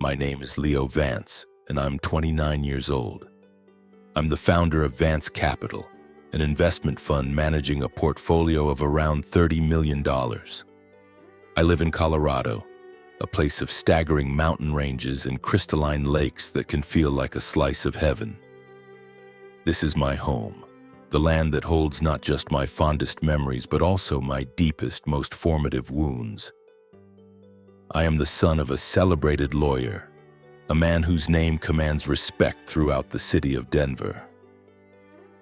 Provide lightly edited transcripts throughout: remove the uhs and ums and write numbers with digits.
My name is Leo Vance, and I'm 29 years old. I'm the founder of Vance Capital, an investment fund managing a portfolio of around $30 million. I live in Colorado, a place of staggering mountain ranges and crystalline lakes that can feel like a slice of heaven. This is my home, the land that holds not just my fondest memories but also my deepest, most formative wounds. I am the son of a celebrated lawyer, a man whose name commands respect throughout the city of Denver.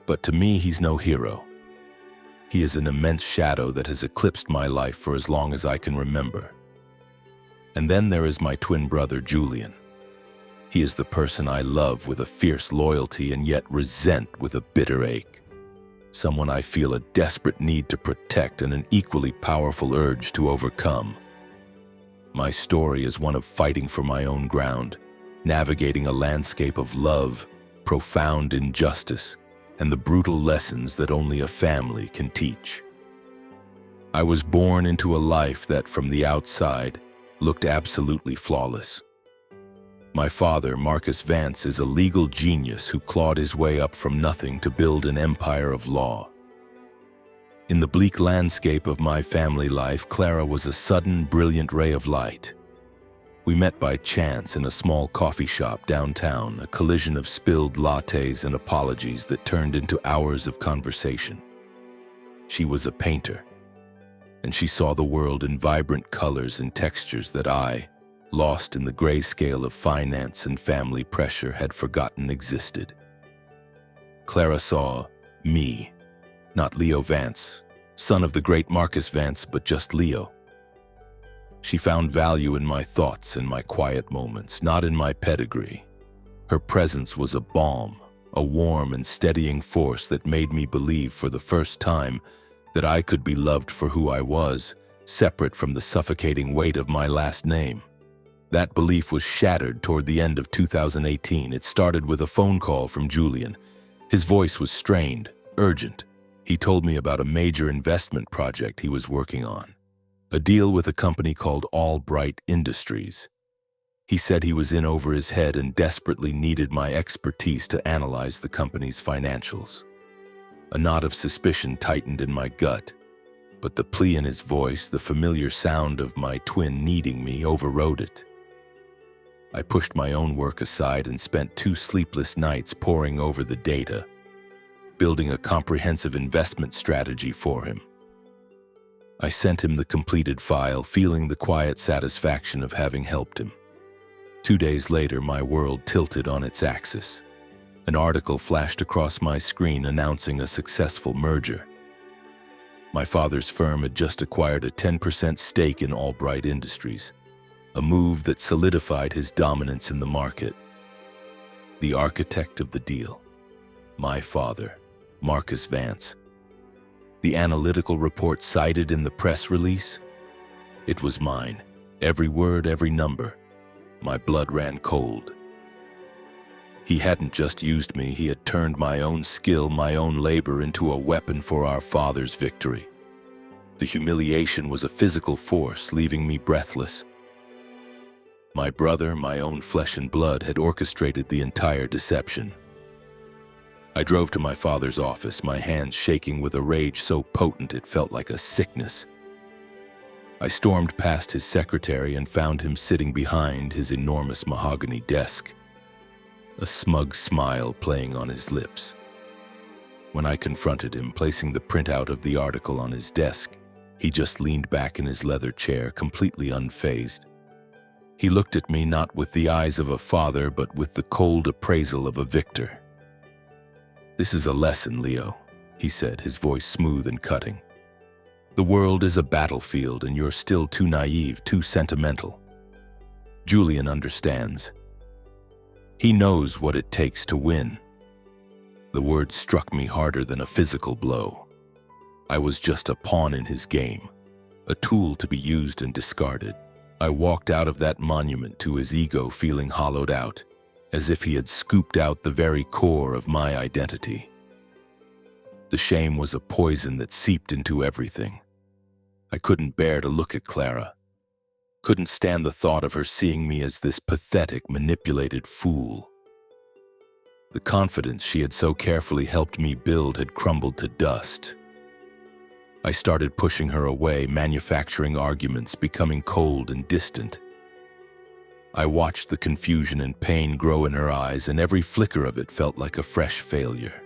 But to me, he's no hero. He is an immense shadow that has eclipsed my life for as long as I can remember. And then there is my twin brother, Julian. He is the person I love with a fierce loyalty and yet resent with a bitter ache. Someone I feel a desperate need to protect and an equally powerful urge to overcome. My story is one of fighting for my own ground, navigating a landscape of love, profound injustice, and the brutal lessons that only a family can teach. I was born into a life that, from the outside, looked absolutely flawless. My father, Marcus Vance, is a legal genius who clawed his way up from nothing to build an empire of law. In the bleak landscape of my family life, Clara was a sudden, brilliant ray of light. We met by chance in a small coffee shop downtown, a collision of spilled lattes and apologies that turned into hours of conversation. She was a painter, and she saw the world in vibrant colors and textures that I, lost in the grayscale of finance and family pressure, had forgotten existed. Clara saw me, not Leo Vance, son of the great Marcus Vance, but just Leo. She found value in my thoughts and my quiet moments, not in my pedigree. Her presence was a balm, a warm and steadying force that made me believe for the first time that I could be loved for who I was, separate from the suffocating weight of my last name. That belief was shattered toward the end of 2018. It started with a phone call from Julian. His voice was strained, urgent. He told me about a major investment project he was working on, a deal with a company called Albright Industries. He said he was in over his head and desperately needed my expertise to analyze the company's financials. A knot of suspicion tightened in my gut, but the plea in his voice, the familiar sound of my twin needing me, overrode it. I pushed my own work aside and spent 2 sleepless nights poring over the data, building a comprehensive investment strategy for him. I sent him the completed file, feeling the quiet satisfaction of having helped him. 2 days later, my world tilted on its axis. An article flashed across my screen announcing a successful merger. My father's firm had just acquired a 10% stake in Albright Industries, a move that solidified his dominance in the market. The architect of the deal, my father, Marcus Vance. The analytical report cited in the press release, it was mine. Every word, every number. My blood ran cold. He hadn't just used me, he had turned my own skill, my own labor into a weapon for our father's victory. The humiliation was a physical force, leaving me breathless. My brother, my own flesh and blood, had orchestrated the entire deception. I drove to my father's office, my hands shaking with a rage so potent it felt like a sickness. I stormed past his secretary and found him sitting behind his enormous mahogany desk, a smug smile playing on his lips. When I confronted him, placing the printout of the article on his desk, he just leaned back in his leather chair, completely unfazed. He looked at me not with the eyes of a father, but with the cold appraisal of a victor. "This is a lesson, Leo," he said, his voice smooth and cutting. "The world is a battlefield, and you're still too naive, too sentimental. Julian understands. He knows what it takes to win." The words struck me harder than a physical blow. I was just a pawn in his game, a tool to be used and discarded. I walked out of that monument to his ego feeling hollowed out, as if he had scooped out the very core of my identity. The shame was a poison that seeped into everything. I couldn't bear to look at Clara. Couldn't stand the thought of her seeing me as this pathetic, manipulated fool. The confidence she had so carefully helped me build had crumbled to dust. I started pushing her away, manufacturing arguments, becoming cold and distant. I watched the confusion and pain grow in her eyes, and every flicker of it felt like a fresh failure.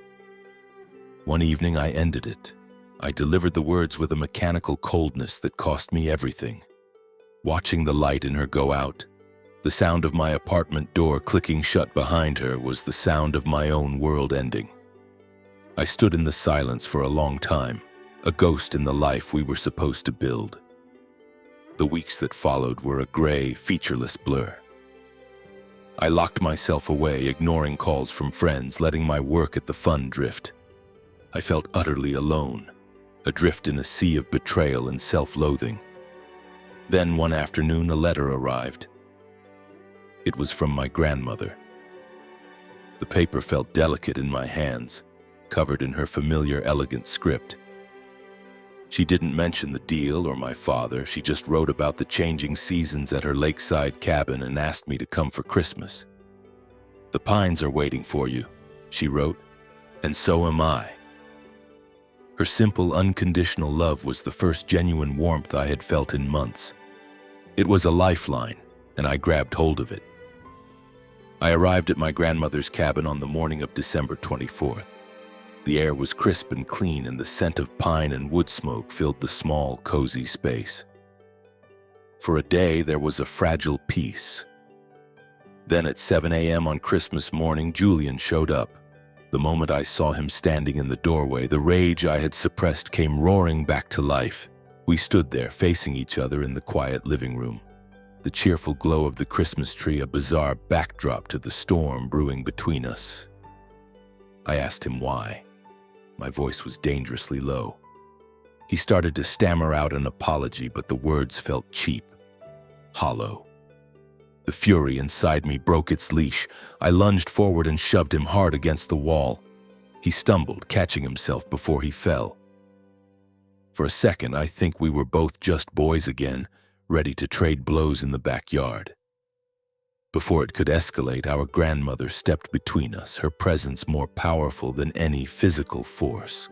One evening I ended it. I delivered the words with a mechanical coldness that cost me everything. Watching the light in her go out, the sound of my apartment door clicking shut behind her was the sound of my own world ending. I stood in the silence for a long time, a ghost in the life we were supposed to build. The weeks that followed were a gray, featureless blur. I locked myself away, ignoring calls from friends, letting my work at the fund drift. I felt utterly alone, adrift in a sea of betrayal and self-loathing. Then one afternoon a letter arrived. It was from my grandmother. The paper felt delicate in my hands, covered in her familiar, elegant script. She didn't mention the deal or my father. She just wrote about the changing seasons at her lakeside cabin and asked me to come for Christmas. "The pines are waiting for you," she wrote, "and so am I." Her simple, unconditional love was the first genuine warmth I had felt in months. It was a lifeline, and I grabbed hold of it. I arrived at my grandmother's cabin on the morning of December 24th. The air was crisp and clean, and the scent of pine and wood smoke filled the small, cozy space. For a day, there was a fragile peace. Then at 7 a.m. on Christmas morning, Julian showed up. The moment I saw him standing in the doorway, the rage I had suppressed came roaring back to life. We stood there, facing each other in the quiet living room. The cheerful glow of the Christmas tree, a bizarre backdrop to the storm brewing between us. I asked him why. My voice was dangerously low. He started to stammer out an apology, but the words felt cheap, hollow. The fury inside me broke its leash. I lunged forward and shoved him hard against the wall. He stumbled, catching himself before he fell. For a second, I think we were both just boys again, ready to trade blows in the backyard. Before it could escalate, our grandmother stepped between us, her presence more powerful than any physical force.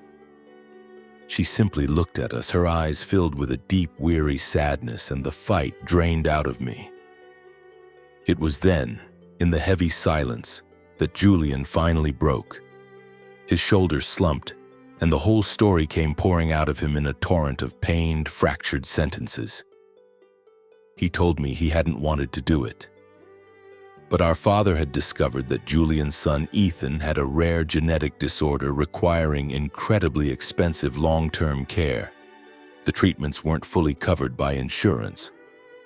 She simply looked at us, her eyes filled with a deep, weary sadness, and the fight drained out of me. It was then, in the heavy silence, that Julian finally broke. His shoulders slumped, and the whole story came pouring out of him in a torrent of pained, fractured sentences. He told me he hadn't wanted to do it. But our father had discovered that Julian's son Ethan had a rare genetic disorder requiring incredibly expensive long-term care. The treatments weren't fully covered by insurance.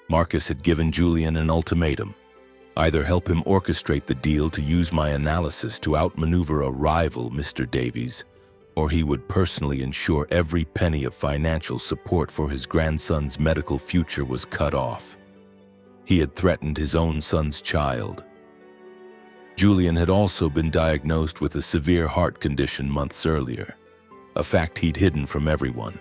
Marcus had given Julian an ultimatum: either help him orchestrate the deal to use my analysis to outmaneuver a rival, Mr. Davies, or he would personally ensure every penny of financial support for his grandson's medical future was cut off. He had threatened his own son's child. Julian had also been diagnosed with a severe heart condition months earlier, a fact he'd hidden from everyone.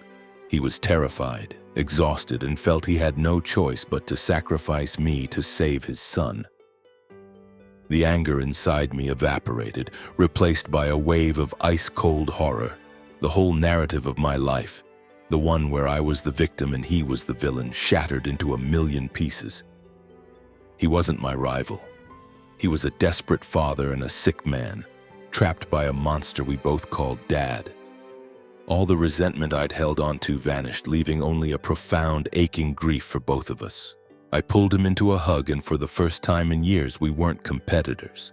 He was terrified, exhausted, and felt he had no choice but to sacrifice me to save his son. The anger inside me evaporated, replaced by a wave of ice-cold horror. The whole narrative of my life, the one where I was the victim and he was the villain, shattered into a million pieces. He wasn't my rival. He was a desperate father and a sick man, trapped by a monster we both called Dad. All the resentment I'd held onto vanished, leaving only a profound, aching grief for both of us. I pulled him into a hug, and for the first time in years, we weren't competitors.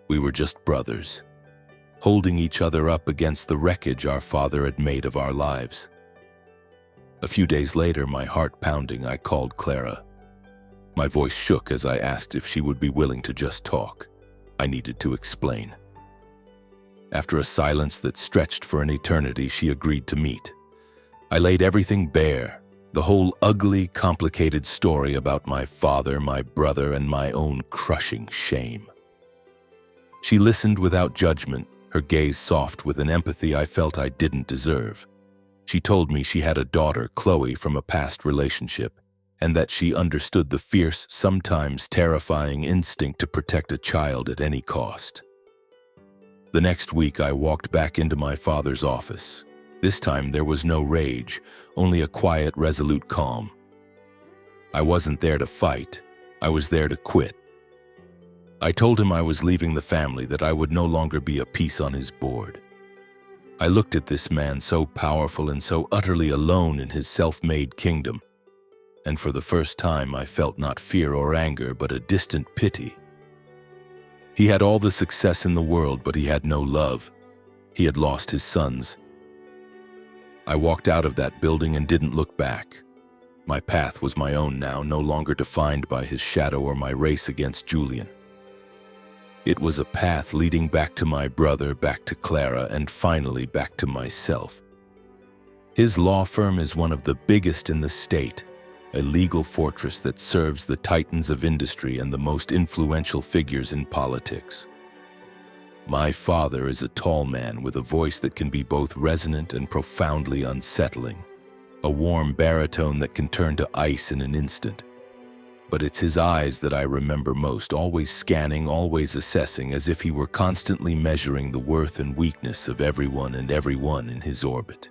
We were just brothers, holding each other up against the wreckage our father had made of our lives. A few days later, my heart pounding, I called Clara. My voice shook as I asked if she would be willing to just talk. I needed to explain. After a silence that stretched for an eternity, she agreed to meet. I laid everything bare, the whole ugly, complicated story about my father, my brother, and my own crushing shame. She listened without judgment, her gaze soft with an empathy I felt I didn't deserve. She told me she had a daughter, Chloe, from a past relationship, and that she understood the fierce, sometimes terrifying instinct to protect a child at any cost. The next week, I walked back into my father's office. This time, there was no rage, only a quiet, resolute calm. I wasn't there to fight. I was there to quit. I told him I was leaving the family, that I would no longer be a piece on his board. I looked at this man so powerful and so utterly alone in his self-made kingdom, and for the first time I felt not fear or anger, but a distant pity. He had all the success in the world, but he had no love. He had lost his sons. I walked out of that building and didn't look back. My path was my own now, no longer defined by his shadow or my race against Julian. It was a path leading back to my brother, back to Clara, and finally back to myself. His law firm is one of the biggest in the state, a legal fortress that serves the titans of industry and the most influential figures in politics. My father is a tall man with a voice that can be both resonant and profoundly unsettling, a warm baritone that can turn to ice in an instant. But it's his eyes that I remember most, always scanning, always assessing, as if he were constantly measuring the worth and weakness of everyone and everyone in his orbit.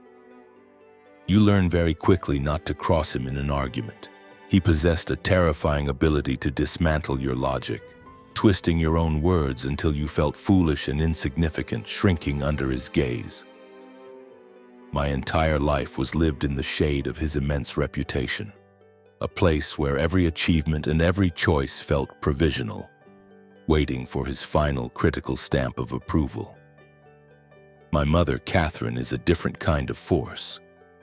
You learn very quickly not to cross him in an argument. He possessed a terrifying ability to dismantle your logic, twisting your own words until you felt foolish and insignificant, shrinking under his gaze. My entire life was lived in the shade of his immense reputation, a place where every achievement and every choice felt provisional, waiting for his final critical stamp of approval. My mother, Catherine, is a different kind of force,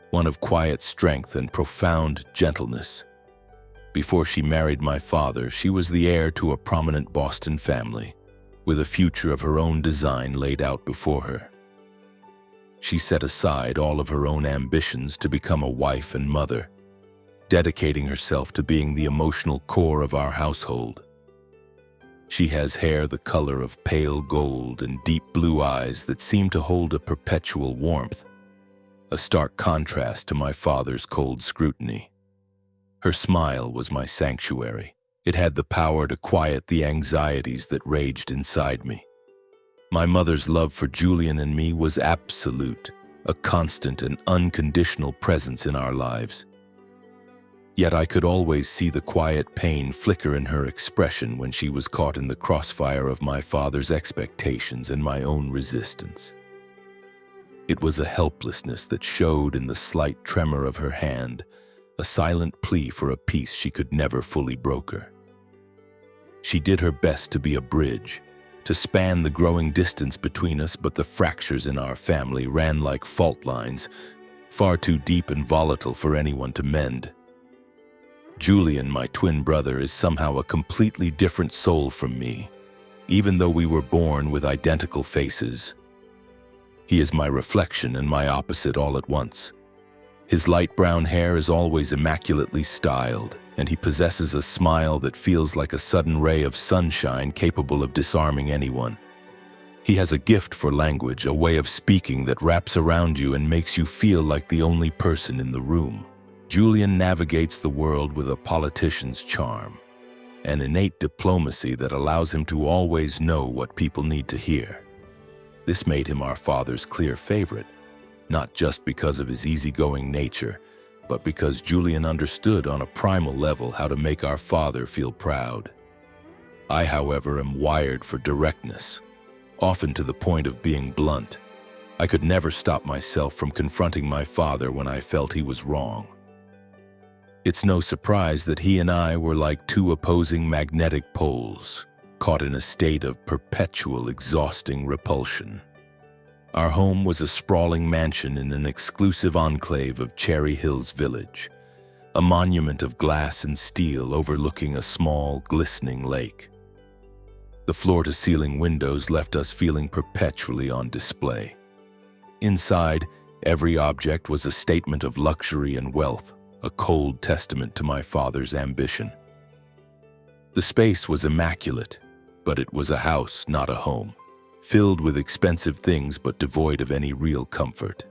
one of quiet strength and profound gentleness. Before she married my father, she was the heir to a prominent Boston family, with a future of her own design laid out before her. She set aside all of her own ambitions to become a wife and mother, dedicating herself to being the emotional core of our household. She has hair the color of pale gold and deep blue eyes that seem to hold a perpetual warmth, a stark contrast to my father's cold scrutiny. Her smile was my sanctuary. It had the power to quiet the anxieties that raged inside me. My mother's love for Julian and me was absolute, a constant and unconditional presence in our lives. Yet I could always see the quiet pain flicker in her expression when she was caught in the crossfire of my father's expectations and my own resistance. It was a helplessness that showed in the slight tremor of her hand, a silent plea for a peace she could never fully broker. She did her best to be a bridge, to span the growing distance between us, but the fractures in our family ran like fault lines, far too deep and volatile for anyone to mend. Julian, my twin brother, is somehow a completely different soul from me, even though we were born with identical faces. He is my reflection and my opposite all at once. His light brown hair is always immaculately styled, and he possesses a smile that feels like a sudden ray of sunshine capable of disarming anyone. He has a gift for language, a way of speaking that wraps around you and makes you feel like the only person in the room. Julian navigates the world with a politician's charm, an innate diplomacy that allows him to always know what people need to hear. This made him our father's clear favorite, not just because of his easygoing nature, but because Julian understood on a primal level how to make our father feel proud. I, however, am wired for directness, often to the point of being blunt. I could never stop myself from confronting my father when I felt he was wrong. It's no surprise that he and I were like two opposing magnetic poles, caught in a state of perpetual, exhausting repulsion. Our home was a sprawling mansion in an exclusive enclave of Cherry Hills Village, a monument of glass and steel overlooking a small, glistening lake. The floor-to-ceiling windows left us feeling perpetually on display. Inside, every object was a statement of luxury and wealth, a cold testament to my father's ambition. The space was immaculate, but it was a house, not a home, filled with expensive things but devoid of any real comfort.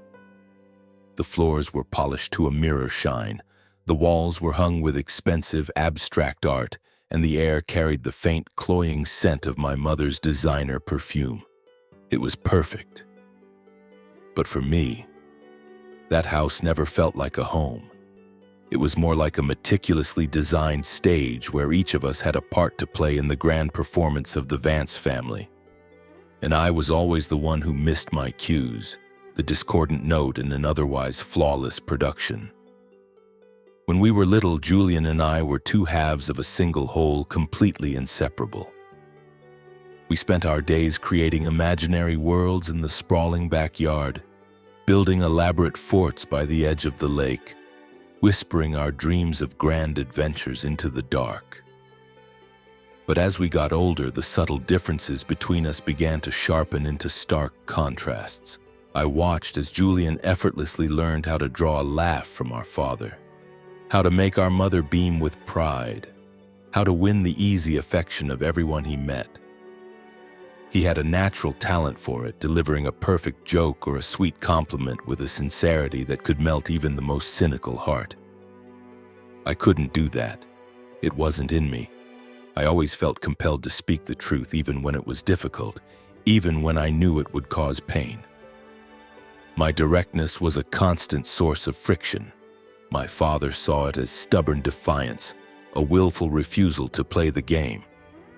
The floors were polished to a mirror shine, The walls were hung with expensive, abstract art, and the air carried the faint, cloying scent of my mother's designer perfume. It was perfect. But for me, that house never felt like a home. It was more like a meticulously designed stage where each of us had a part to play in the grand performance of the Vance family. And I was always the one who missed my cues, the discordant note in an otherwise flawless production. When we were little, Julian and I were two halves of a single whole, completely inseparable. We spent our days creating imaginary worlds in the sprawling backyard, building elaborate forts by the edge of the lake, whispering our dreams of grand adventures into the dark. But as we got older, the subtle differences between us began to sharpen into stark contrasts. I watched as Julian effortlessly learned how to draw a laugh from our father, how to make our mother beam with pride, how to win the easy affection of everyone he met. He had a natural talent for it, delivering a perfect joke or a sweet compliment with a sincerity that could melt even the most cynical heart. I couldn't do that. It wasn't in me. I always felt compelled to speak the truth even when it was difficult, even when I knew it would cause pain. My directness was a constant source of friction. My father saw it as stubborn defiance, a willful refusal to play the game.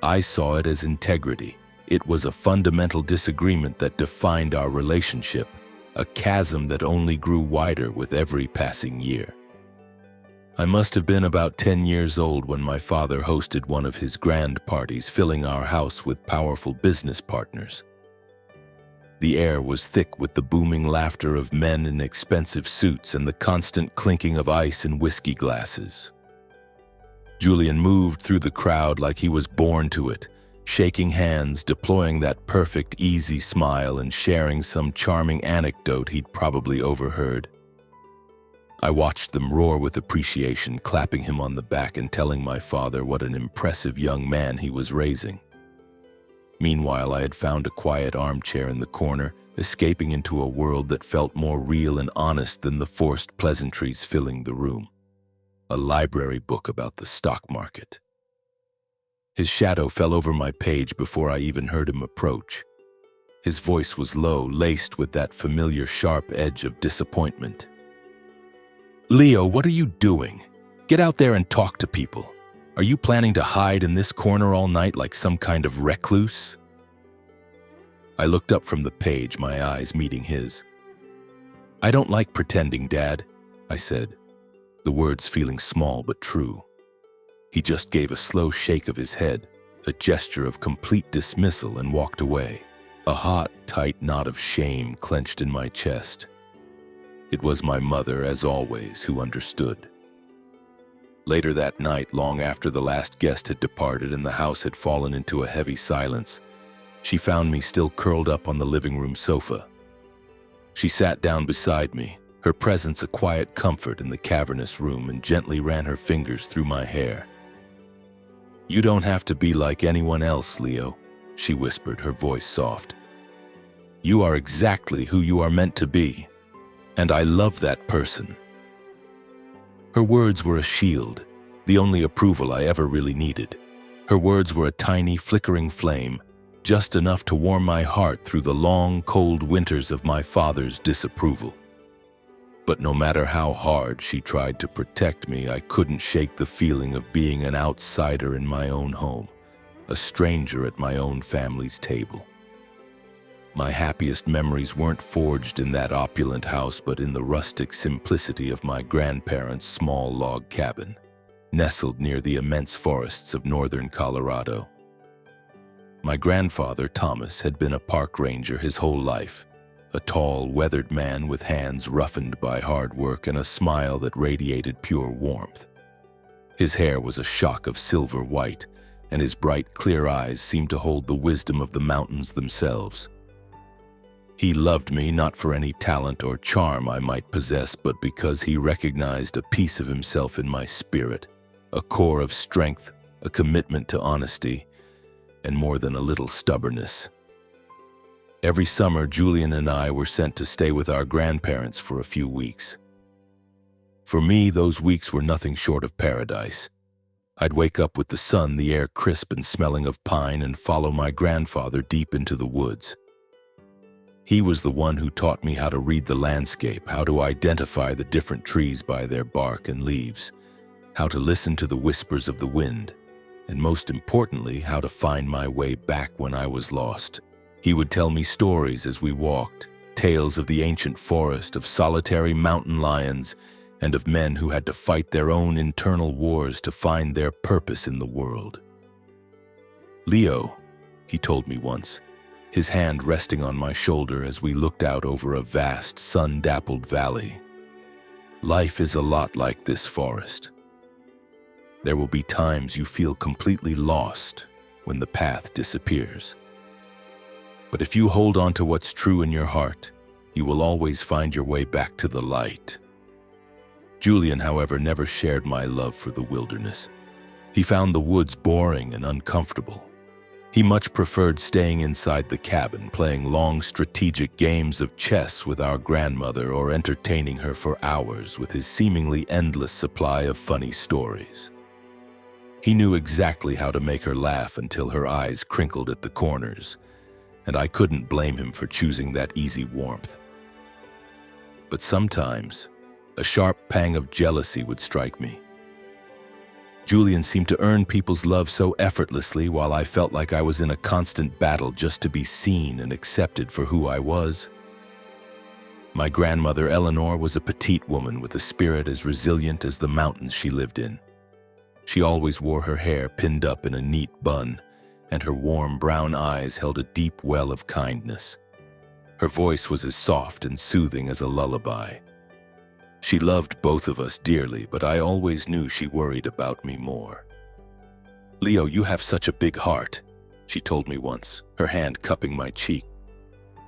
I saw it as integrity. It was a fundamental disagreement that defined our relationship, a chasm that only grew wider with every passing year. I must have been about 10 years old when my father hosted one of his grand parties, filling our house with powerful business partners. The air was thick with the booming laughter of men in expensive suits and the constant clinking of ice in whiskey glasses. Julian moved through the crowd like he was born to it, shaking hands, deploying that perfect, easy smile, and sharing some charming anecdote he'd probably overheard. I watched them roar with appreciation, clapping him on the back and telling my father what an impressive young man he was raising. Meanwhile, I had found a quiet armchair in the corner, escaping into a world that felt more real and honest than the forced pleasantries filling the room. A library book about the stock market. His shadow fell over my page before I even heard him approach. His voice was low, laced with that familiar sharp edge of disappointment. "Leo, what are you doing? Get out there and talk to people. Are you planning to hide in this corner all night like some kind of recluse?" I looked up from the page, my eyes meeting his. "I don't like pretending, Dad," I said, the words feeling small but true. He just gave a slow shake of his head, a gesture of complete dismissal, and walked away. A hot, tight knot of shame clenched in my chest. It was my mother, as always, who understood. Later that night, long after the last guest had departed and the house had fallen into a heavy silence, she found me still curled up on the living room sofa. She sat down beside me, her presence a quiet comfort in the cavernous room, and gently ran her fingers through my hair. "You don't have to be like anyone else, Leo," she whispered, her voice soft. "You are exactly who you are meant to be, and I love that person." Her words were a shield, the only approval I ever really needed. Her words were a tiny, flickering flame, just enough to warm my heart through the long, cold winters of my father's disapproval. But no matter how hard she tried to protect me, I couldn't shake the feeling of being an outsider in my own home, a stranger at my own family's table. My happiest memories weren't forged in that opulent house, but in the rustic simplicity of my grandparents' small log cabin, nestled near the immense forests of northern Colorado. My grandfather, Thomas, had been a park ranger his whole life, a tall, weathered man with hands roughened by hard work and a smile that radiated pure warmth. His hair was a shock of silver white, and his bright, clear eyes seemed to hold the wisdom of the mountains themselves. He loved me not for any talent or charm I might possess, but because he recognized a piece of himself in my spirit, a core of strength, a commitment to honesty, and more than a little stubbornness. Every summer, Julian and I were sent to stay with our grandparents for a few weeks. For me, those weeks were nothing short of paradise. I'd wake up with the sun, the air crisp and smelling of pine, and follow my grandfather deep into the woods. He was the one who taught me how to read the landscape, how to identify the different trees by their bark and leaves, how to listen to the whispers of the wind, and most importantly, how to find my way back when I was lost. He would tell me stories as we walked, tales of the ancient forest, of solitary mountain lions, and of men who had to fight their own internal wars to find their purpose in the world. "Leo," he told me once, his hand resting on my shoulder as we looked out over a vast, sun-dappled valley. "Life is a lot like this forest. There will be times you feel completely lost when the path disappears. But if you hold on to what's true in your heart, you will always find your way back to the light." Julian, however, never shared my love for the wilderness. He found the woods boring and uncomfortable. He much preferred staying inside the cabin, playing long strategic games of chess with our grandmother or entertaining her for hours with his seemingly endless supply of funny stories. He knew exactly how to make her laugh until her eyes crinkled at the corners, and I couldn't blame him for choosing that easy warmth. But sometimes, a sharp pang of jealousy would strike me. Julian seemed to earn people's love so effortlessly, while I felt like I was in a constant battle just to be seen and accepted for who I was. My grandmother Eleanor was a petite woman with a spirit as resilient as the mountains she lived in. She always wore her hair pinned up in a neat bun, and her warm brown eyes held a deep well of kindness. Her voice was as soft and soothing as a lullaby. She loved both of us dearly, but I always knew she worried about me more. "Leo, you have such a big heart," she told me once, her hand cupping my cheek.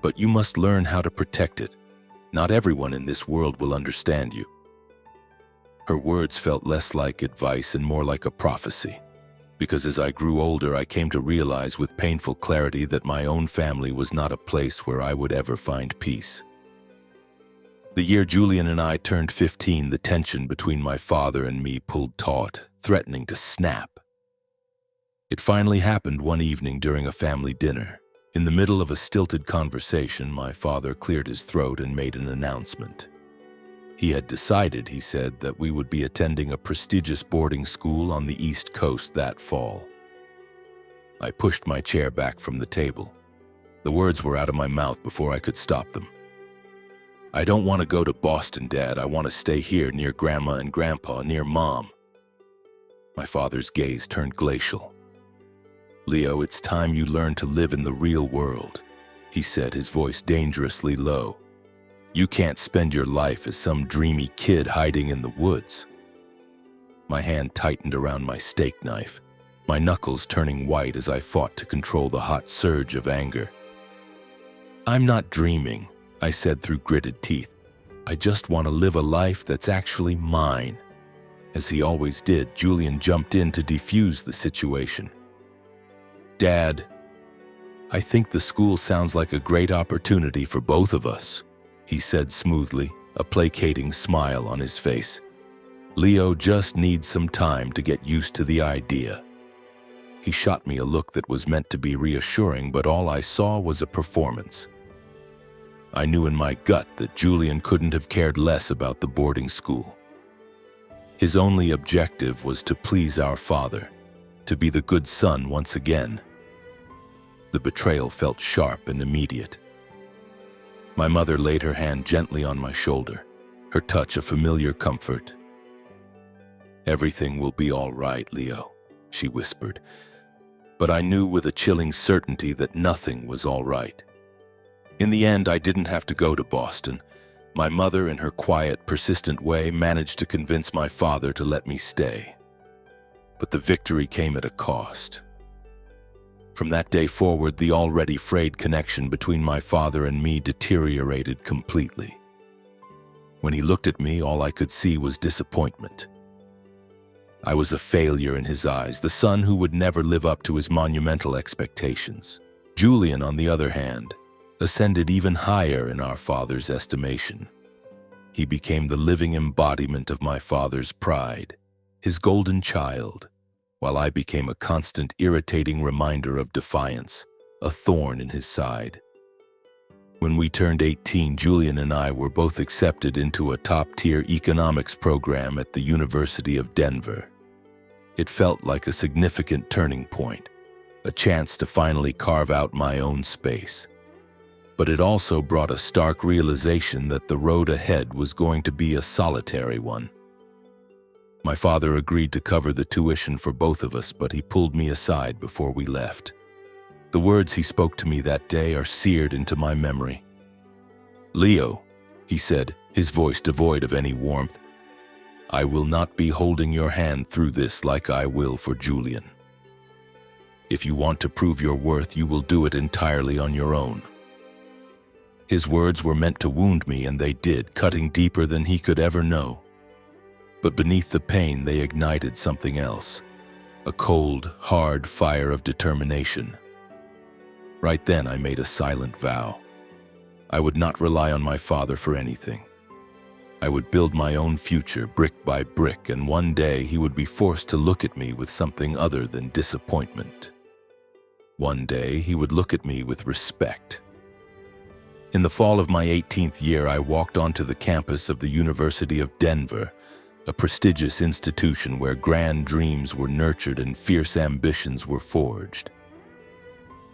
"But you must learn how to protect it. Not everyone in this world will understand you." Her words felt less like advice and more like a prophecy, because as I grew older, I came to realize with painful clarity that my own family was not a place where I would ever find peace. The year Julian and I turned 15, the tension between my father and me pulled taut, threatening to snap. It finally happened one evening during a family dinner. In the middle of a stilted conversation, my father cleared his throat and made an announcement. He had decided, he said, that we would be attending a prestigious boarding school on the East Coast that fall. I pushed my chair back from the table. The words were out of my mouth before I could stop them. "I don't want to go to Boston, Dad. I want to stay here near Grandma and Grandpa, near Mom." My father's gaze turned glacial. "Leo, it's time you learn to live in the real world," he said, his voice dangerously low. "You can't spend your life as some dreamy kid hiding in the woods." My hand tightened around my steak knife, my knuckles turning white as I fought to control the hot surge of anger. "I'm not dreaming," I said through gritted teeth. "I just want to live a life that's actually mine." As he always did, Julian jumped in to defuse the situation. "Dad, I think the school sounds like a great opportunity for both of us," he said smoothly, a placating smile on his face. "Leo just needs some time to get used to the idea." He shot me a look that was meant to be reassuring, but all I saw was a performance. I knew in my gut that Julian couldn't have cared less about the boarding school. His only objective was to please our father, to be the good son once again. The betrayal felt sharp and immediate. My mother laid her hand gently on my shoulder, her touch a familiar comfort. "Everything will be all right, Leo," she whispered. But I knew with a chilling certainty that nothing was all right. In the end, I didn't have to go to Boston. My mother, in her quiet, persistent way, managed to convince my father to let me stay. But the victory came at a cost. From that day forward, the already frayed connection between my father and me deteriorated completely. When he looked at me, all I could see was disappointment. I was a failure in his eyes, the son who would never live up to his monumental expectations. Julian, on the other hand, ascended even higher in our father's estimation. He became the living embodiment of my father's pride, his golden child, while I became a constant irritating reminder of defiance, a thorn in his side. When we turned 18, Julian and I were both accepted into a top-tier economics program at the University of Denver. It felt like a significant turning point, a chance to finally carve out my own space. But it also brought a stark realization that the road ahead was going to be a solitary one. My father agreed to cover the tuition for both of us, but he pulled me aside before we left. The words he spoke to me that day are seared into my memory. "Leo," he said, his voice devoid of any warmth, "I will not be holding your hand through this like I will for Julian. If you want to prove your worth, you will do it entirely on your own." His words were meant to wound me, and they did, cutting deeper than he could ever know. But beneath the pain, they ignited something else, a cold, hard fire of determination. Right then, I made a silent vow. I would not rely on my father for anything. I would build my own future brick by brick, and one day he would be forced to look at me with something other than disappointment. One day, he would look at me with respect. In the fall of my 18th year, I walked onto the campus of the University of Denver, a prestigious institution where grand dreams were nurtured and fierce ambitions were forged.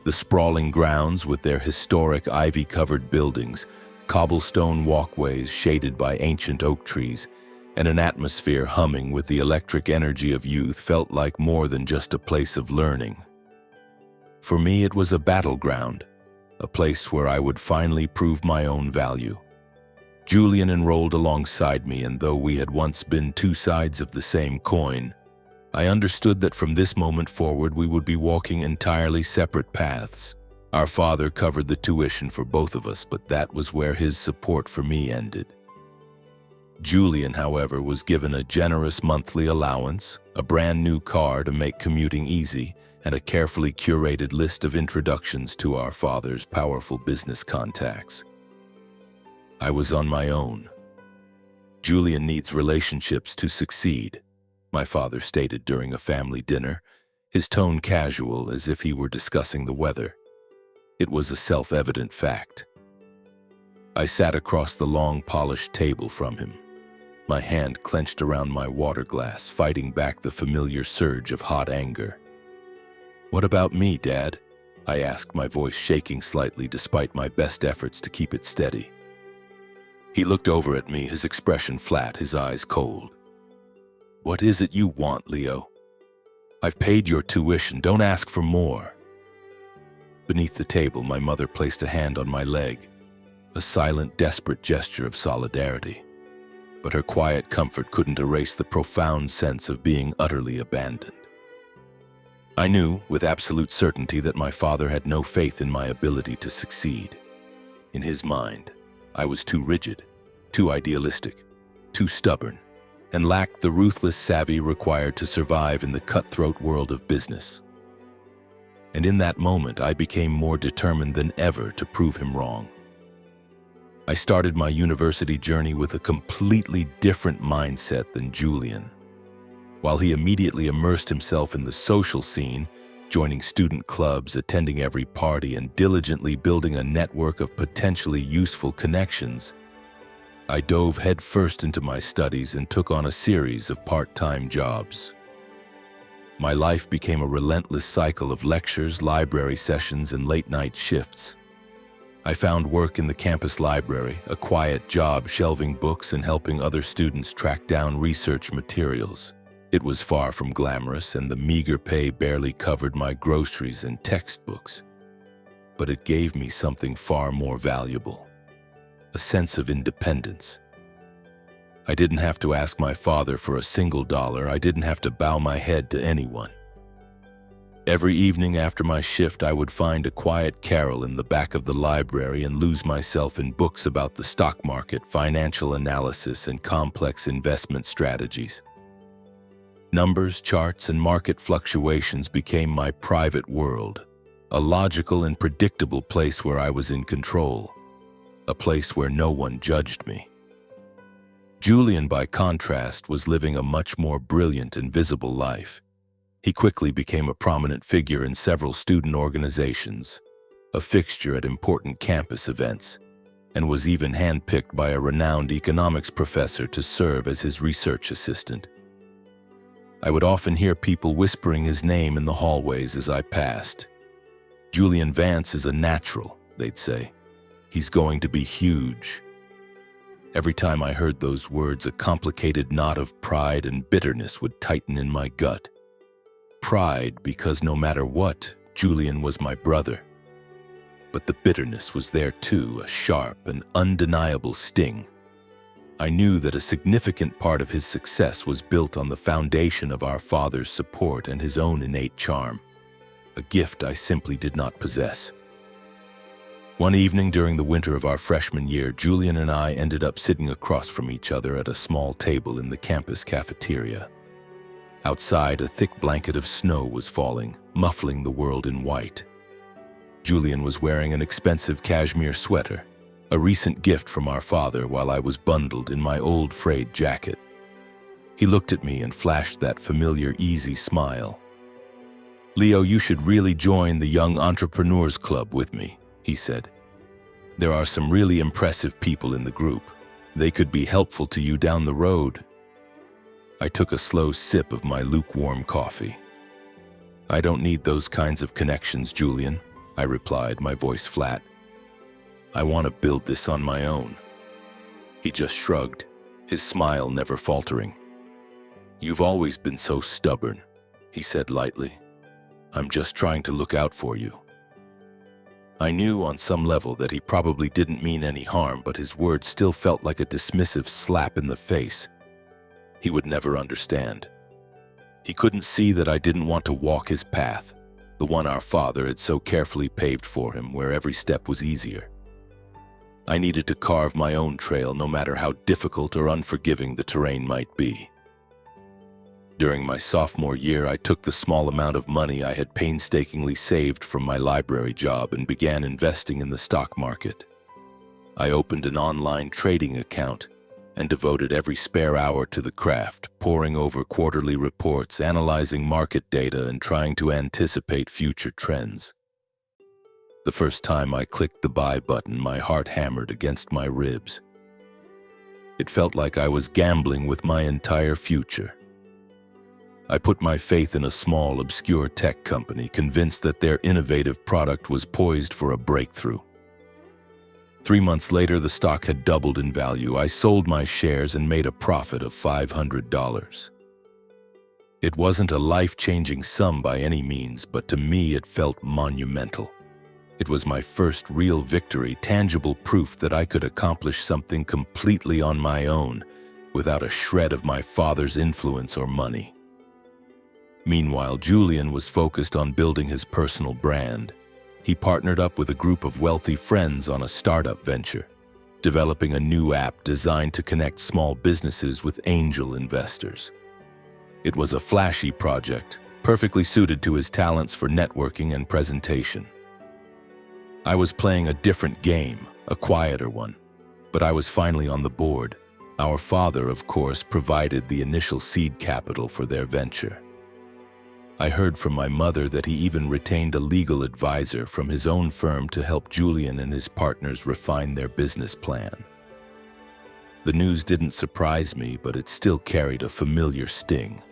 The sprawling grounds, with their historic ivy-covered buildings, cobblestone walkways shaded by ancient oak trees, and an atmosphere humming with the electric energy of youth, felt like more than just a place of learning. For me, it was a battleground, a place where I would finally prove my own value. Julian enrolled alongside me, and though we had once been two sides of the same coin, I understood that from this moment forward we would be walking entirely separate paths. Our father covered the tuition for both of us, but that was where his support for me ended. Julian, however, was given a generous monthly allowance, a brand new car to make commuting easy, and a carefully curated list of introductions to our father's powerful business contacts. I was on my own. "Julian needs relationships to succeed," my father stated during a family dinner, his tone casual as if he were discussing the weather. It was a self-evident fact. I sat across the long, polished table from him, my hand clenched around my water glass, fighting back the familiar surge of hot anger. "What about me, Dad?" I asked, my voice shaking slightly despite my best efforts to keep it steady. He looked over at me, his expression flat, his eyes cold. "What is it you want, Leo? I've paid your tuition, don't ask for more." Beneath the table, my mother placed a hand on my leg, a silent, desperate gesture of solidarity. But her quiet comfort couldn't erase the profound sense of being utterly abandoned. I knew, with absolute certainty, that my father had no faith in my ability to succeed. In his mind, I was too rigid, too idealistic, too stubborn, and lacked the ruthless savvy required to survive in the cutthroat world of business. And in that moment, I became more determined than ever to prove him wrong. I started my university journey with a completely different mindset than Julian. While he immediately immersed himself in the social scene, joining student clubs, attending every party, and diligently building a network of potentially useful connections, I dove headfirst into my studies and took on a series of part-time jobs. My life became a relentless cycle of lectures, library sessions, and late-night shifts. I found work in the campus library, a quiet job shelving books and helping other students track down research materials. It was far from glamorous, and the meager pay barely covered my groceries and textbooks. But it gave me something far more valuable: a sense of independence. I didn't have to ask my father for a single dollar. I didn't have to bow my head to anyone. Every evening after my shift, I would find a quiet carrel in the back of the library and lose myself in books about the stock market, financial analysis, and complex investment strategies. Numbers, charts, and market fluctuations became my private world, a logical and predictable place where I was in control, a place where no one judged me. Julian, by contrast, was living a much more brilliant and visible life. He quickly became a prominent figure in several student organizations, a fixture at important campus events, and was even handpicked by a renowned economics professor to serve as his research assistant. I would often hear people whispering his name in the hallways as I passed. "Julian Vance is a natural," they'd say. "He's going to be huge." Every time I heard those words, a complicated knot of pride and bitterness would tighten in my gut. Pride because no matter what, Julian was my brother. But the bitterness was there too, a sharp and undeniable sting. I knew that a significant part of his success was built on the foundation of our father's support and his own innate charm, a gift I simply did not possess. One evening during the winter of our freshman year, Julian and I ended up sitting across from each other at a small table in the campus cafeteria. Outside, a thick blanket of snow was falling, muffling the world in white. Julian was wearing an expensive cashmere sweater, a recent gift from our father, while I was bundled in my old frayed jacket. He looked at me and flashed that familiar, easy smile. "Leo, you should really join the Young Entrepreneurs Club with me," he said. "There are some really impressive people in the group. They could be helpful to you down the road." I took a slow sip of my lukewarm coffee. "I don't need those kinds of connections, Julian," I replied, my voice flat. "I want to build this on my own." He just shrugged, his smile never faltering. "You've always been so stubborn," he said lightly. "I'm just trying to look out for you." I knew on some level that he probably didn't mean any harm, but his words still felt like a dismissive slap in the face. He would never understand. He couldn't see that I didn't want to walk his path, the one our father had so carefully paved for him, where every step was easier. I needed to carve my own trail, no matter how difficult or unforgiving the terrain might be. During my sophomore year, I took the small amount of money I had painstakingly saved from my library job and began investing in the stock market. I opened an online trading account and devoted every spare hour to the craft, poring over quarterly reports, analyzing market data, and trying to anticipate future trends. The first time I clicked the buy button, my heart hammered against my ribs. It felt like I was gambling with my entire future. I put my faith in a small, obscure tech company, convinced that their innovative product was poised for a breakthrough. 3 months later, the stock had doubled in value. I sold my shares and made a profit of $500. It wasn't a life-changing sum by any means, but to me it felt monumental. It was my first real victory, tangible proof that I could accomplish something completely on my own, without a shred of my father's influence or money. Meanwhile, Julian was focused on building his personal brand. He partnered up with a group of wealthy friends on a startup venture, developing a new app designed to connect small businesses with angel investors. It was a flashy project, perfectly suited to his talents for networking and presentation. I was playing a different game, a quieter one, but I was finally on the board. Our father, of course, provided the initial seed capital for their venture. I heard from my mother that he even retained a legal advisor from his own firm to help Julian and his partners refine their business plan. The news didn't surprise me, but it still carried a familiar sting.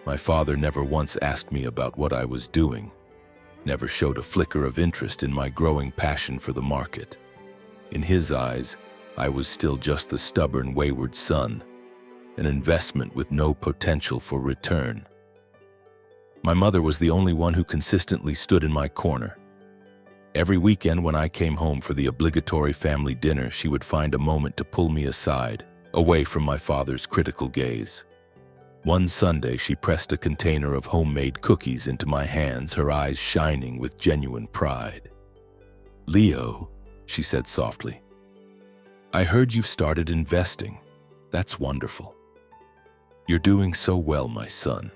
My father never once asked me about what I was doing, never showed a flicker of interest in my growing passion for the market. In his eyes, I was still just the stubborn, wayward son, an investment with no potential for return. My mother was the only one who consistently stood in my corner. Every weekend when I came home for the obligatory family dinner, she would find a moment to pull me aside, away from my father's critical gaze. One Sunday, she pressed a container of homemade cookies into my hands, her eyes shining with genuine pride. "Leo," she said softly, "I heard you've started investing. That's wonderful. You're doing so well, my son."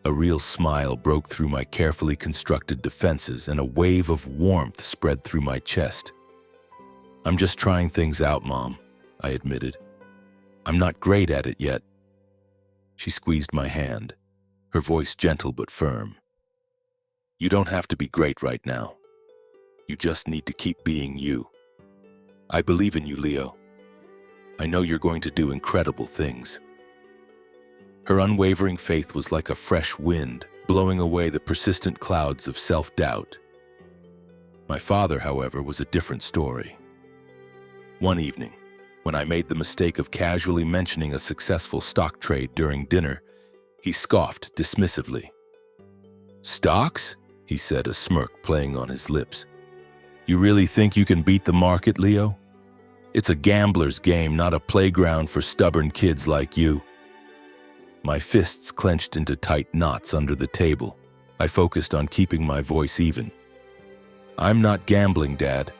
A real smile broke through my carefully constructed defenses, and a wave of warmth spread through my chest. "I'm just trying things out, Mom," I admitted. I'm not great at it yet. She squeezed my hand, her voice gentle but firm. You don't have to be great right now. You just need to keep being you. I believe in you, Leo. I know you're going to do incredible things. Her unwavering faith was like a fresh wind, blowing away the persistent clouds of self-doubt. My father, however, was a different story. One evening, when I made the mistake of casually mentioning a successful stock trade during dinner, he scoffed dismissively. Stocks? He said, a smirk playing on his lips. You really think you can beat the market, Leo? It's a gambler's game, not a playground for stubborn kids like you. My fists clenched into tight knots under the table. I focused on keeping my voice even. I'm not gambling, Dad.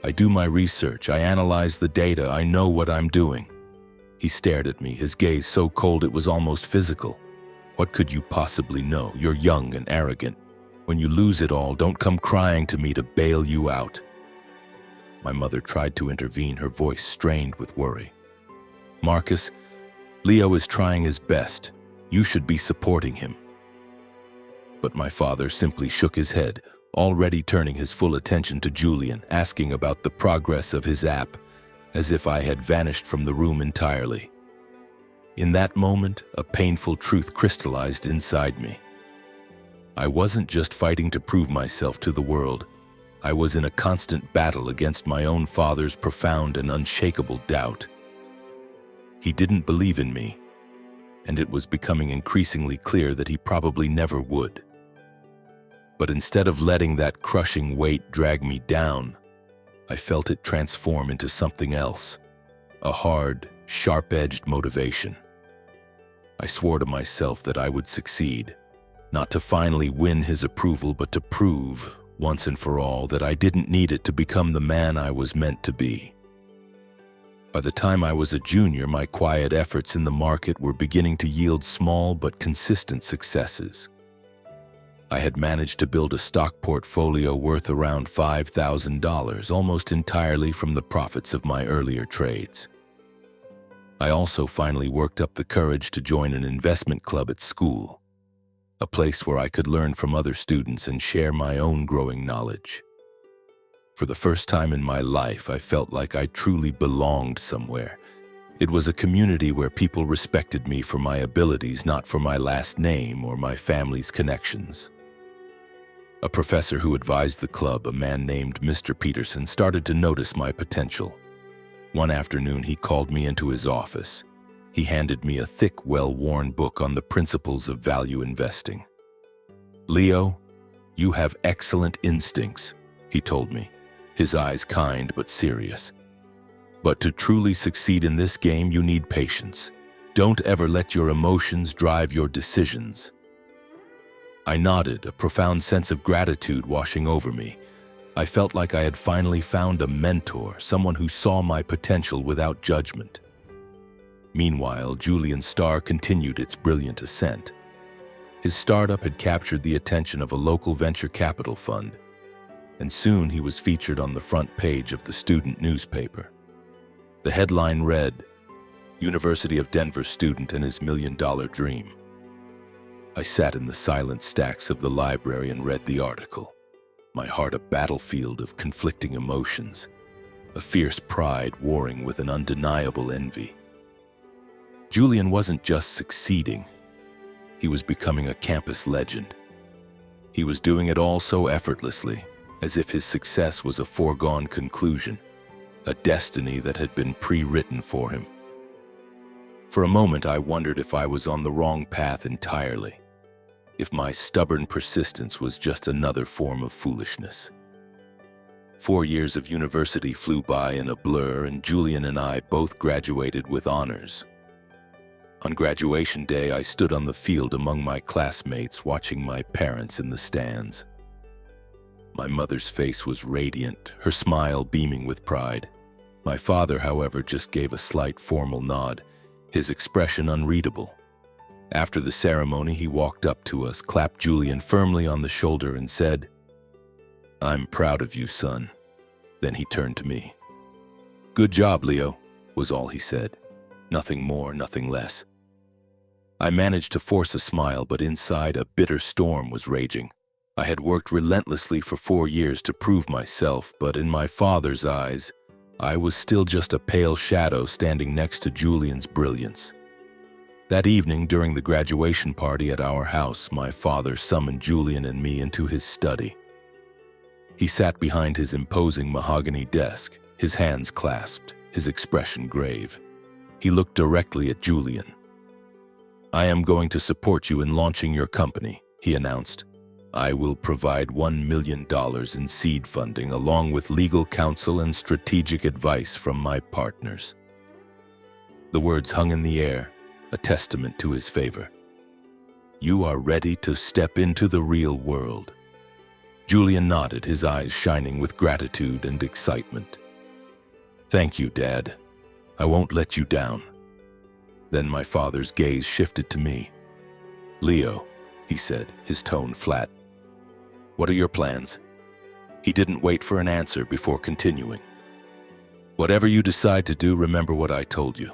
I do my research, I analyze the data, I know what I'm doing. He stared at me, his gaze so cold it was almost physical. What could you possibly know? You're young and arrogant. When you lose it all, don't come crying to me to bail you out. My mother tried to intervene, her voice strained with worry. Marcus, Leo is trying his best. You should be supporting him. But my father simply shook his head, already turning his full attention to Julian, asking about the progress of his app, as if I had vanished from the room entirely. In that moment, a painful truth crystallized inside me. I wasn't just fighting to prove myself to the world. I was in a constant battle against my own father's profound and unshakable doubt. He didn't believe in me, and it was becoming increasingly clear that he probably never would. But instead of letting that crushing weight drag me down, I felt it transform into something else, a hard, sharp-edged motivation. I swore to myself that I would succeed, not to finally win his approval, but to prove, once and for all, that I didn't need it to become the man I was meant to be. By the time I was a junior, my quiet efforts in the market were beginning to yield small but consistent successes. I had managed to build a stock portfolio worth around $5,000, almost entirely from the profits of my earlier trades. I also finally worked up the courage to join an investment club at school, a place where I could learn from other students and share my own growing knowledge. For the first time in my life, I felt like I truly belonged somewhere. It was a community where people respected me for my abilities, not for my last name or my family's connections. A professor who advised the club, a man named Mr. Peterson, started to notice my potential. One afternoon, he called me into his office. He handed me a thick, well-worn book on the principles of value investing. Leo, you have excellent instincts, he told me, his eyes kind but serious. But to truly succeed in this game, you need patience. Don't ever let your emotions drive your decisions. I nodded, a profound sense of gratitude washing over me. I felt like I had finally found a mentor, someone who saw my potential without judgment. Meanwhile, Julian's star continued its brilliant ascent. His startup had captured the attention of a local venture capital fund, and soon he was featured on the front page of the student newspaper. The headline read, "University of Denver student and his million-dollar dream." I sat in the silent stacks of the library and read the article, my heart a battlefield of conflicting emotions, a fierce pride warring with an undeniable envy. Julian wasn't just succeeding, he was becoming a campus legend. He was doing it all so effortlessly, as if his success was a foregone conclusion, a destiny that had been pre-written for him. For a moment, I wondered if I was on the wrong path entirely, if my stubborn persistence was just another form of foolishness. 4 years of university flew by in a blur, and Julian and I both graduated with honors. On graduation day, I stood on the field among my classmates, watching my parents in the stands. My mother's face was radiant, her smile beaming with pride. My father, however, just gave a slight formal nod, his expression unreadable. After the ceremony, he walked up to us, clapped Julian firmly on the shoulder, and said, "I'm proud of you, son." Then he turned to me. "Good job, Leo," was all he said. Nothing more, nothing less. I managed to force a smile, but inside a bitter storm was raging. I had worked relentlessly for 4 years to prove myself, but in my father's eyes, I was still just a pale shadow standing next to Julian's brilliance. That evening, during the graduation party at our house, my father summoned Julian and me into his study. He sat behind his imposing mahogany desk, his hands clasped, his expression grave. He looked directly at Julian. "I am going to support you in launching your company," he announced. "I will provide $1 million in seed funding along with legal counsel and strategic advice from my partners." The words hung in the air, a testament to his favor. "You are ready to step into the real world." Julian nodded, his eyes shining with gratitude and excitement. "Thank you, Dad. I won't let you down." Then my father's gaze shifted to me. "Leo," he said, his tone flat, "what are your plans?" He didn't wait for an answer before continuing. "Whatever you decide to do, remember what I told you.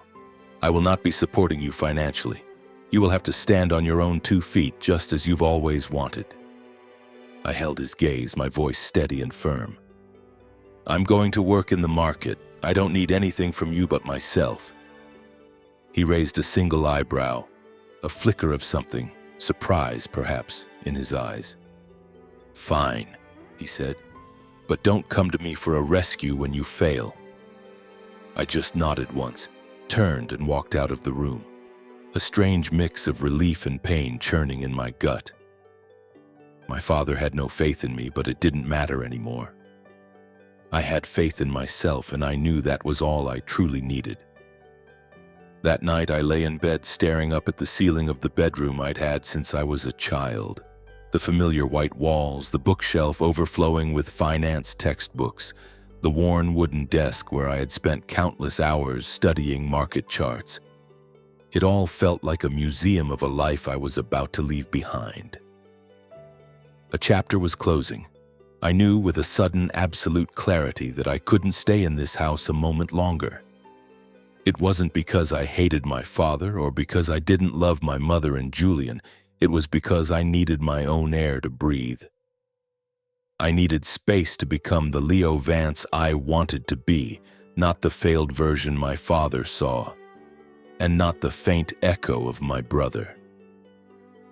I will not be supporting you financially. You will have to stand on your own 2 feet, just as you've always wanted." I held his gaze, my voice steady and firm. "I'm going to work in the market. I don't need anything from you but myself." He raised a single eyebrow, a flicker of something, surprise perhaps, in his eyes. "Fine," he said, "but don't come to me for a rescue when you fail." I just nodded once, turned and walked out of the room, a strange mix of relief and pain churning in my gut. My father had no faith in me, but it didn't matter anymore. I had faith in myself, and I knew that was all I truly needed. That night I lay in bed staring up at the ceiling of the bedroom I'd had since I was a child. The familiar white walls, the bookshelf overflowing with finance textbooks, the worn wooden desk where I had spent countless hours studying market charts. It all felt like a museum of a life I was about to leave behind. A chapter was closing. I knew with a sudden, absolute clarity that I couldn't stay in this house a moment longer. It wasn't because I hated my father or because I didn't love my mother and Julian. It was because I needed my own air to breathe. I needed space to become the Leo Vance I wanted to be, not the failed version my father saw, and not the faint echo of my brother.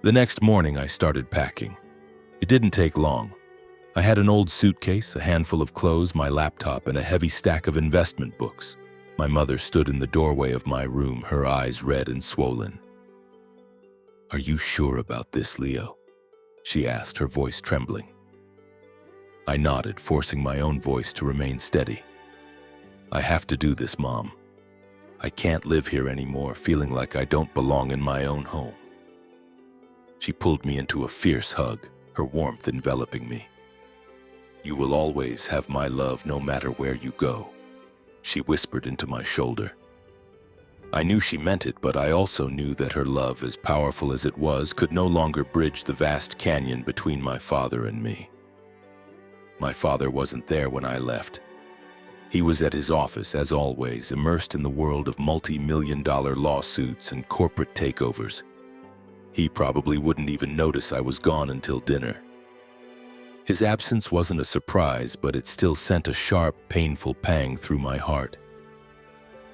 The next morning I started packing. It didn't take long. I had an old suitcase, a handful of clothes, my laptop, and a heavy stack of investment books. My mother stood in the doorway of my room, her eyes red and swollen. "Are you sure about this, Leo?" she asked, her voice trembling. I nodded, forcing my own voice to remain steady. "I have to do this, Mom. I can't live here anymore, feeling like I don't belong in my own home." She pulled me into a fierce hug, her warmth enveloping me. "You will always have my love no matter where you go," she whispered into my shoulder. I knew she meant it, but I also knew that her love, as powerful as it was, could no longer bridge the vast canyon between my father and me. My father wasn't there when I left. He was at his office, as always, immersed in the world of multi-million-dollar lawsuits and corporate takeovers. He probably wouldn't even notice I was gone until dinner. His absence wasn't a surprise, but it still sent a sharp, painful pang through my heart.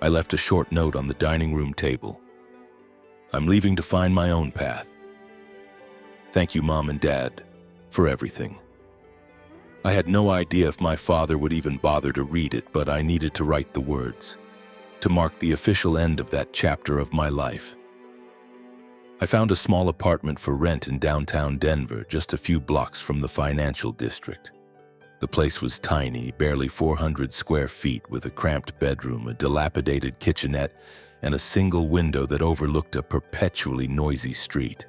I left a short note on the dining room table. "I'm leaving to find my own path. Thank you, Mom and Dad, for everything." I had no idea if my father would even bother to read it, but I needed to write the words, to mark the official end of that chapter of my life. I found a small apartment for rent in downtown Denver, just a few blocks from the financial district. The place was tiny, barely 400 square feet, with a cramped bedroom, a dilapidated kitchenette, and a single window that overlooked a perpetually noisy street.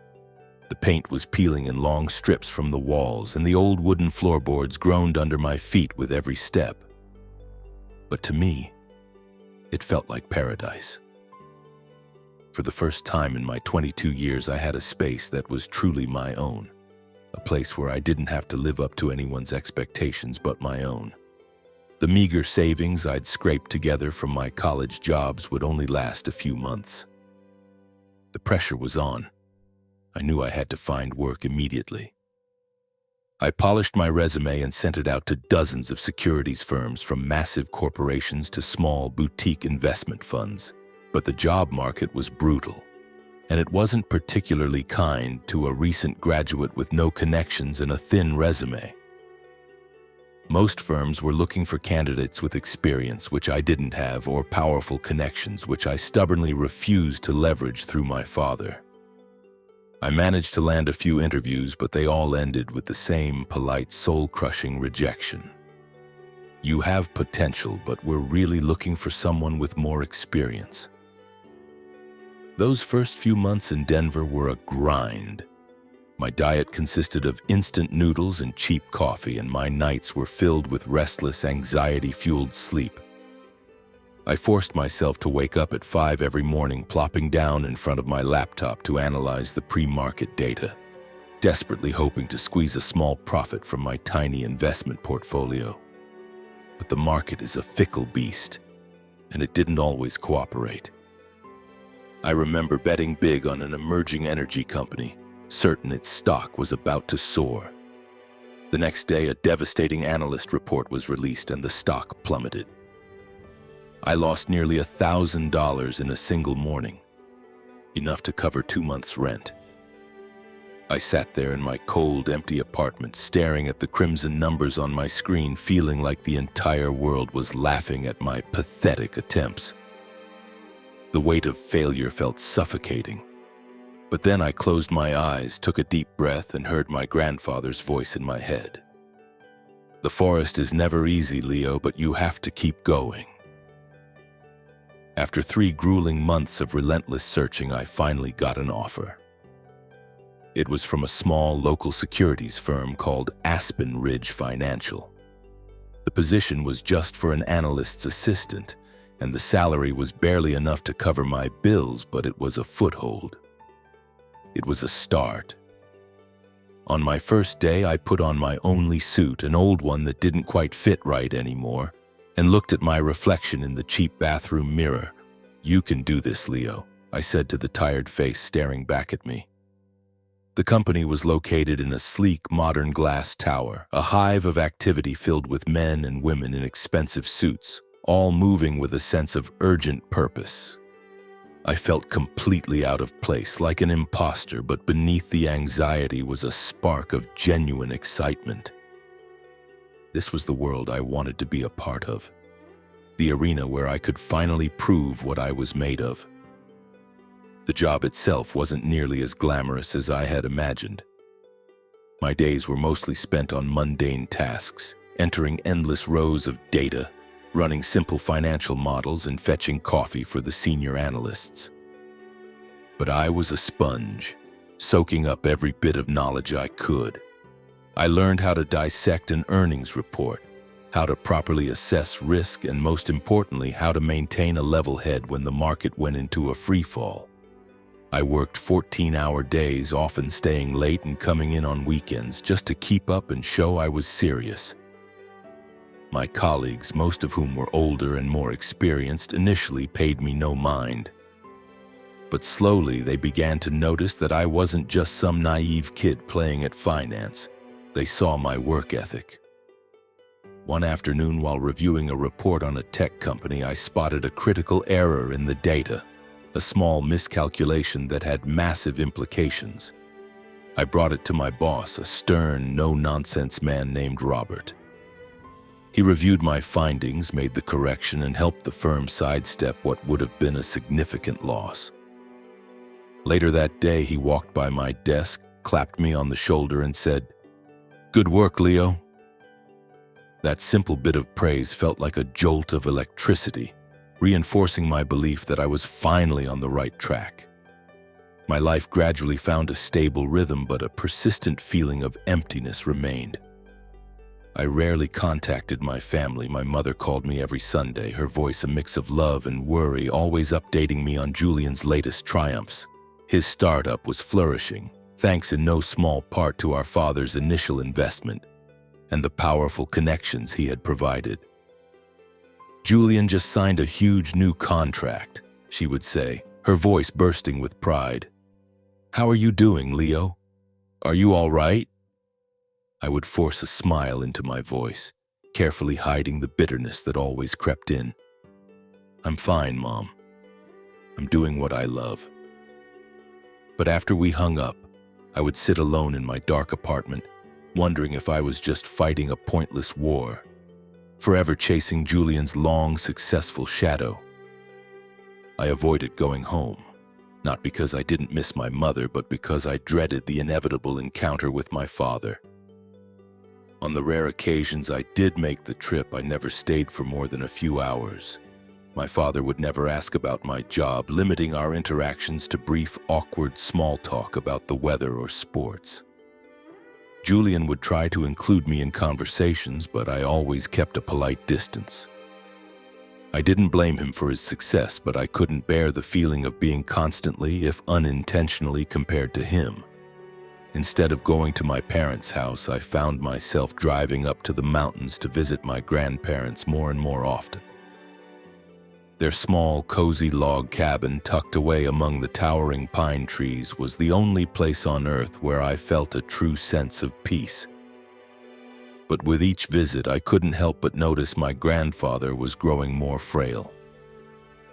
The paint was peeling in long strips from the walls, and the old wooden floorboards groaned under my feet with every step. But to me, it felt like paradise. For the first time in my 22 years, I had a space that was truly my own, a place where I didn't have to live up to anyone's expectations but my own. The meager savings I'd scraped together from my college jobs would only last a few months. The pressure was on. I knew I had to find work immediately. I polished my resume and sent it out to dozens of securities firms, from massive corporations to small boutique investment funds. But the job market was brutal, and it wasn't particularly kind to a recent graduate with no connections and a thin resume. Most firms were looking for candidates with experience, which I didn't have, or powerful connections, which I stubbornly refused to leverage through my father. I managed to land a few interviews, but they all ended with the same polite, soul-crushing rejection. "You have potential, but we're really looking for someone with more experience." Those first few months in Denver were a grind. My diet consisted of instant noodles and cheap coffee, and my nights were filled with restless, anxiety-fueled sleep. I forced myself to wake up at 5 every morning, plopping down in front of my laptop to analyze the pre-market data, desperately hoping to squeeze a small profit from my tiny investment portfolio. But the market is a fickle beast, and it didn't always cooperate. I remember betting big on an emerging energy company, certain its stock was about to soar. The next day, a devastating analyst report was released and the stock plummeted. I lost nearly $1,000 in a single morning, enough to cover 2 months' rent. I sat there in my cold, empty apartment, staring at the crimson numbers on my screen, feeling like the entire world was laughing at my pathetic attempts. The weight of failure felt suffocating. But then I closed my eyes, took a deep breath, and heard my grandfather's voice in my head. "The forest is never easy, Leo, but you have to keep going." After 3 grueling months of relentless searching, I finally got an offer. It was from a small local securities firm called Aspen Ridge Financial. The position was just for an analyst's assistant, and the salary was barely enough to cover my bills, but it was a foothold. It was a start. On my first day, I put on my only suit, an old one that didn't quite fit right anymore, and looked at my reflection in the cheap bathroom mirror. "You can do this, Leo," I said to the tired face staring back at me. The company was located in a sleek, modern glass tower, a hive of activity filled with men and women in expensive suits, all moving with a sense of urgent purpose. I felt completely out of place, like an imposter, but beneath the anxiety was a spark of genuine excitement. This was the world I wanted to be a part of, the arena where I could finally prove what I was made of. The job itself wasn't nearly as glamorous as I had imagined. My days were mostly spent on mundane tasks, entering endless rows of data, running simple financial models, and fetching coffee for the senior analysts. But I was a sponge, soaking up every bit of knowledge I could. I learned how to dissect an earnings report, how to properly assess risk, and most importantly, how to maintain a level head when the market went into a freefall. I worked 14-hour days, often staying late and coming in on weekends just to keep up and show I was serious. My colleagues, most of whom were older and more experienced, initially paid me no mind. But slowly they began to notice that I wasn't just some naive kid playing at finance. They saw my work ethic. One afternoon, while reviewing a report on a tech company, I spotted a critical error in the data, a small miscalculation that had massive implications. I brought it to my boss, a stern, no-nonsense man named Robert. He reviewed my findings, made the correction, and helped the firm sidestep what would have been a significant loss. Later that day, he walked by my desk, clapped me on the shoulder, and said, "Good work, Leo." That simple bit of praise felt like a jolt of electricity, reinforcing my belief that I was finally on the right track. My life gradually found a stable rhythm, but a persistent feeling of emptiness remained. I rarely contacted my family. My mother called me every Sunday, her voice a mix of love and worry, always updating me on Julian's latest triumphs. His startup was flourishing, thanks in no small part to our father's initial investment and the powerful connections he had provided. "Julian just signed a huge new contract," she would say, her voice bursting with pride. "How are you doing, Leo? Are you all right?" I would force a smile into my voice, carefully hiding the bitterness that always crept in. "I'm fine, Mom. I'm doing what I love." But after we hung up, I would sit alone in my dark apartment, wondering if I was just fighting a pointless war, forever chasing Julian's long, successful shadow. I avoided going home, not because I didn't miss my mother, but because I dreaded the inevitable encounter with my father. On the rare occasions I did make the trip, I never stayed for more than a few hours. My father would never ask about my job, limiting our interactions to brief, awkward small talk about the weather or sports. Julian would try to include me in conversations, but I always kept a polite distance. I didn't blame him for his success, but I couldn't bear the feeling of being constantly, if unintentionally, compared to him. Instead of going to my parents' house, I found myself driving up to the mountains to visit my grandparents more and more often. Their small, cozy log cabin tucked away among the towering pine trees was the only place on earth where I felt a true sense of peace. But with each visit, I couldn't help but notice my grandfather was growing more frail.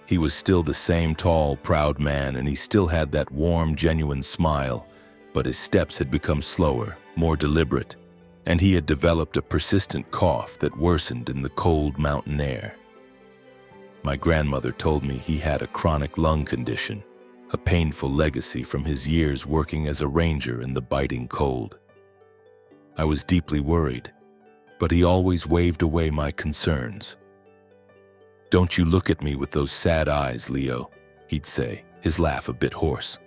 He was still the same tall, proud man, and he still had that warm, genuine smile, but his steps had become slower, more deliberate, and he had developed a persistent cough that worsened in the cold mountain air. My grandmother told me he had a chronic lung condition, a painful legacy from his years working as a ranger in the biting cold. I was deeply worried, but he always waved away my concerns. "Don't you look at me with those sad eyes, Leo," he'd say, his laugh a bit hoarse.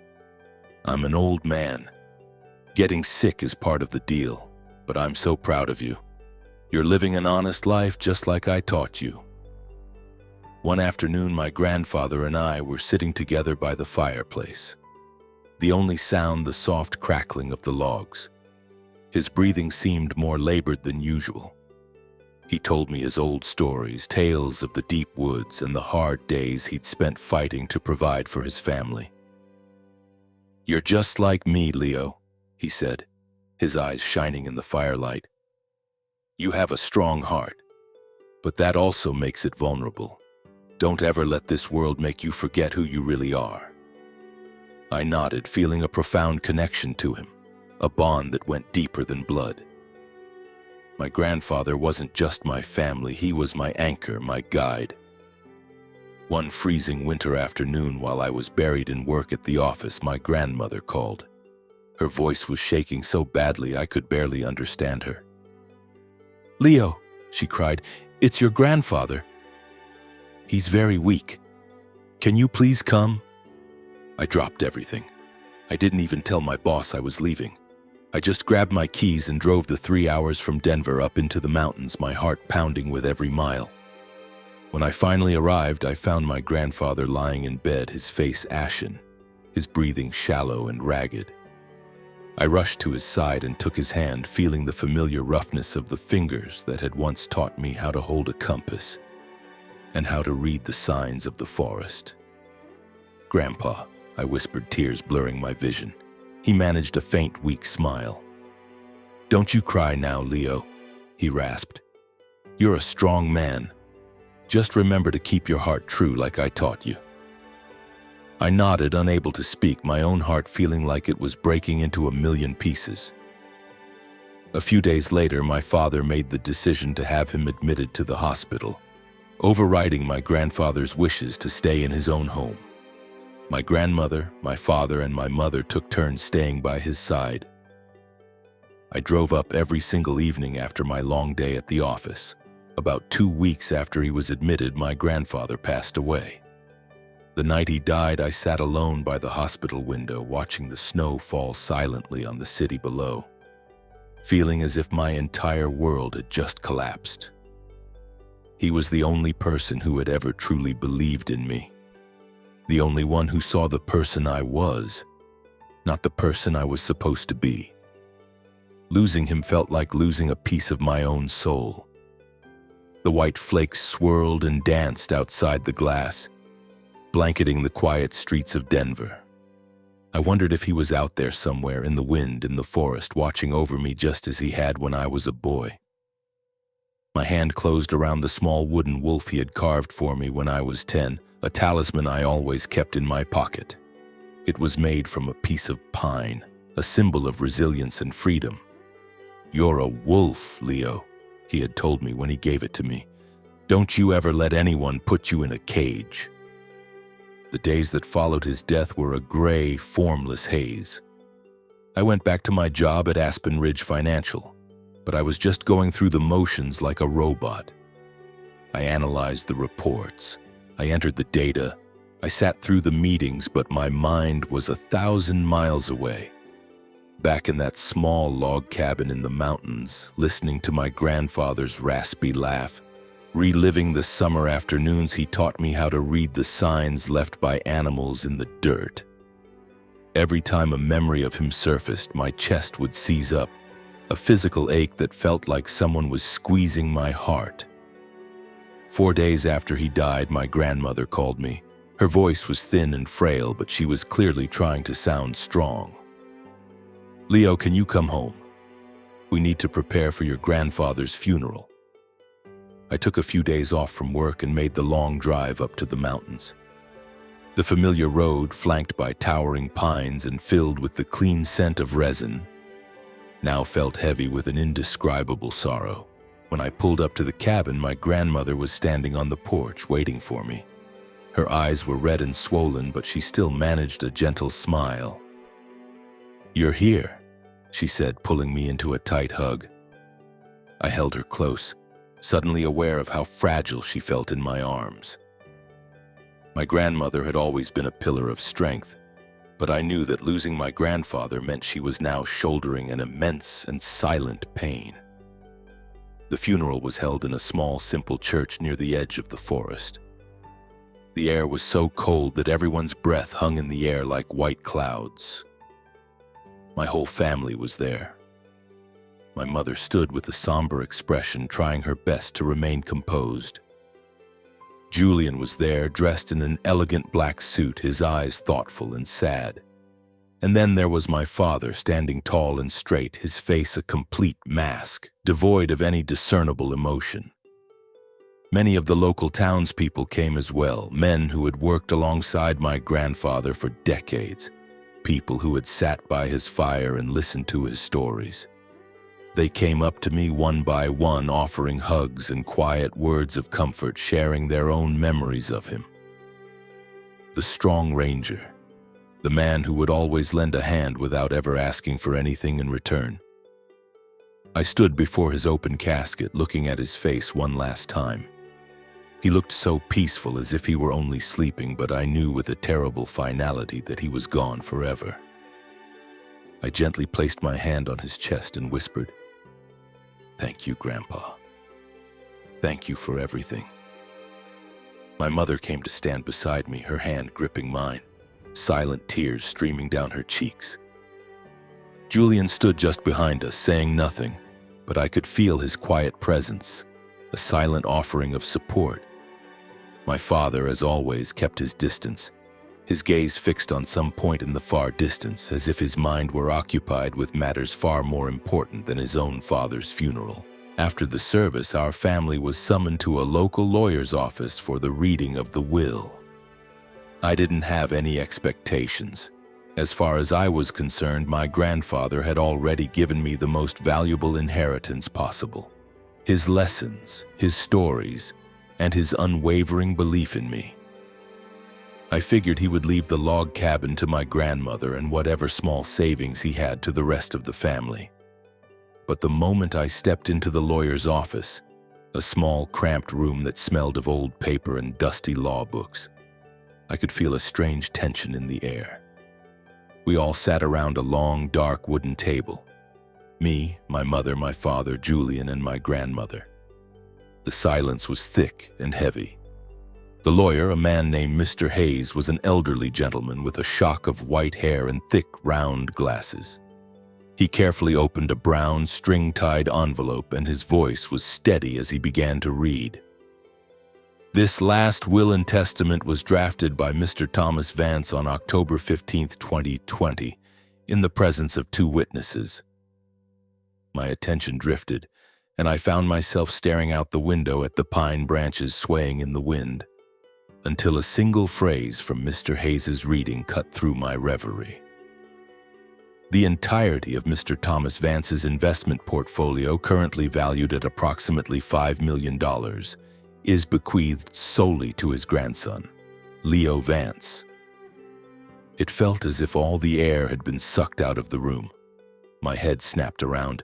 "I'm an old man. Getting sick is part of the deal, but I'm so proud of you. You're living an honest life just like I taught you." One afternoon, my grandfather and I were sitting together by the fireplace. The only sound the soft crackling of the logs. His breathing seemed more labored than usual. He told me his old stories, tales of the deep woods and the hard days he'd spent fighting to provide for his family. "You're just like me, Leo," he said, his eyes shining in the firelight. "You have a strong heart, but that also makes it vulnerable. Don't ever let this world make you forget who you really are." I nodded, feeling a profound connection to him, a bond that went deeper than blood. My grandfather wasn't just my family, he was my anchor, my guide. One freezing winter afternoon, while I was buried in work at the office, my grandmother called. Her voice was shaking so badly I could barely understand her. "Leo," she cried, "it's your grandfather. He's very weak. Can you please come?" I dropped everything. I didn't even tell my boss I was leaving. I just grabbed my keys and drove the 3 hours from Denver up into the mountains, my heart pounding with every mile. When I finally arrived, I found my grandfather lying in bed, his face ashen, his breathing shallow and ragged. I rushed to his side and took his hand, feeling the familiar roughness of the fingers that had once taught me how to hold a compass and how to read the signs of the forest. "Grandpa," I whispered, tears blurring my vision. He managed a faint, weak smile. "Don't you cry now, Leo," he rasped. "You're a strong man. Just remember to keep your heart true like I taught you." I nodded, unable to speak, my own heart feeling like it was breaking into a million pieces. A few days later, my father made the decision to have him admitted to the hospital, overriding my grandfather's wishes to stay in his own home. My grandmother, my father, and my mother took turns staying by his side. I drove up every single evening after my long day at the office. About 2 weeks after he was admitted, my grandfather passed away. The night he died, I sat alone by the hospital window, watching the snow fall silently on the city below, feeling as if my entire world had just collapsed. He was the only person who had ever truly believed in me. The only one who saw the person I was, not the person I was supposed to be. Losing him felt like losing a piece of my own soul. The white flakes swirled and danced outside the glass, blanketing the quiet streets of Denver. I wondered if he was out there somewhere in the wind, in the forest, watching over me just as he had when I was a boy. My hand closed around the small wooden wolf he had carved for me when I was 10, a talisman I always kept in my pocket. It was made from a piece of pine, a symbol of resilience and freedom. "You're a wolf, Leo," he had told me when he gave it to me. "Don't you ever let anyone put you in a cage." The days that followed his death were a gray, formless haze. I went back to my job at Aspen Ridge Financial, but I was just going through the motions like a robot. I analyzed the reports. I entered the data. I sat through the meetings, but my mind was 1,000 miles away. Back in that small log cabin in the mountains, listening to my grandfather's raspy laugh, reliving the summer afternoons he taught me how to read the signs left by animals in the dirt. Every time a memory of him surfaced, my chest would seize up, a physical ache that felt like someone was squeezing my heart. 4 days after he died, my grandmother called me. Her voice was thin and frail, but she was clearly trying to sound strong. "Leo, can you come home? We need to prepare for your grandfather's funeral." I took a few days off from work and made the long drive up to the mountains. The familiar road, flanked by towering pines and filled with the clean scent of resin, now felt heavy with an indescribable sorrow. When I pulled up to the cabin, my grandmother was standing on the porch waiting for me. Her eyes were red and swollen, but she still managed a gentle smile. "You're here," she said, pulling me into a tight hug. I held her close, suddenly aware of how fragile she felt in my arms. My grandmother had always been a pillar of strength, but I knew that losing my grandfather meant she was now shouldering an immense and silent pain. The funeral was held in a small, simple church near the edge of the forest. The air was so cold that everyone's breath hung in the air like white clouds. My whole family was there. My mother stood with a somber expression, trying her best to remain composed. Julian was there, dressed in an elegant black suit, his eyes thoughtful and sad. And then there was my father, standing tall and straight, his face a complete mask, devoid of any discernible emotion. Many of the local townspeople came as well, men who had worked alongside my grandfather for decades, people who had sat by his fire and listened to his stories. They came up to me one by one, offering hugs and quiet words of comfort, sharing their own memories of him. The strong ranger, the man who would always lend a hand without ever asking for anything in return. I stood before his open casket, looking at his face one last time. He looked so peaceful, as if he were only sleeping, but I knew with a terrible finality that he was gone forever. I gently placed my hand on his chest and whispered, "Thank you, Grandpa. Thank you for everything." My mother came to stand beside me, her hand gripping mine, silent tears streaming down her cheeks. Julian stood just behind us, saying nothing, but I could feel his quiet presence, a silent offering of support. My father, as always, kept his distance, his gaze fixed on some point in the far distance, as if his mind were occupied with matters far more important than his own father's funeral. After the service, our family was summoned to a local lawyer's office for the reading of the will. I didn't have any expectations. As far as I was concerned, my grandfather had already given me the most valuable inheritance possible. His lessons, his stories, and his unwavering belief in me. I figured he would leave the log cabin to my grandmother and whatever small savings he had to the rest of the family. But the moment I stepped into the lawyer's office, a small, cramped room that smelled of old paper and dusty law books, I could feel a strange tension in the air. We all sat around a long, dark wooden table. Me, my mother, my father, Julian, and my grandmother. The silence was thick and heavy. The lawyer, a man named Mr. Hayes, was an elderly gentleman with a shock of white hair and thick, round glasses. He carefully opened a brown, string-tied envelope, and his voice was steady as he began to read. This last will and testament was drafted by Mr. Thomas Vance on October 15, 2020, in the presence of 2 witnesses. My attention drifted, and I found myself staring out the window at the pine branches swaying in the wind, until a single phrase from Mr. Hayes's reading cut through my reverie. The entirety of Mr. Thomas Vance's investment portfolio, currently valued at approximately $5 million, is bequeathed solely to his grandson, Leo Vance. It felt as if all the air had been sucked out of the room. My head snapped around,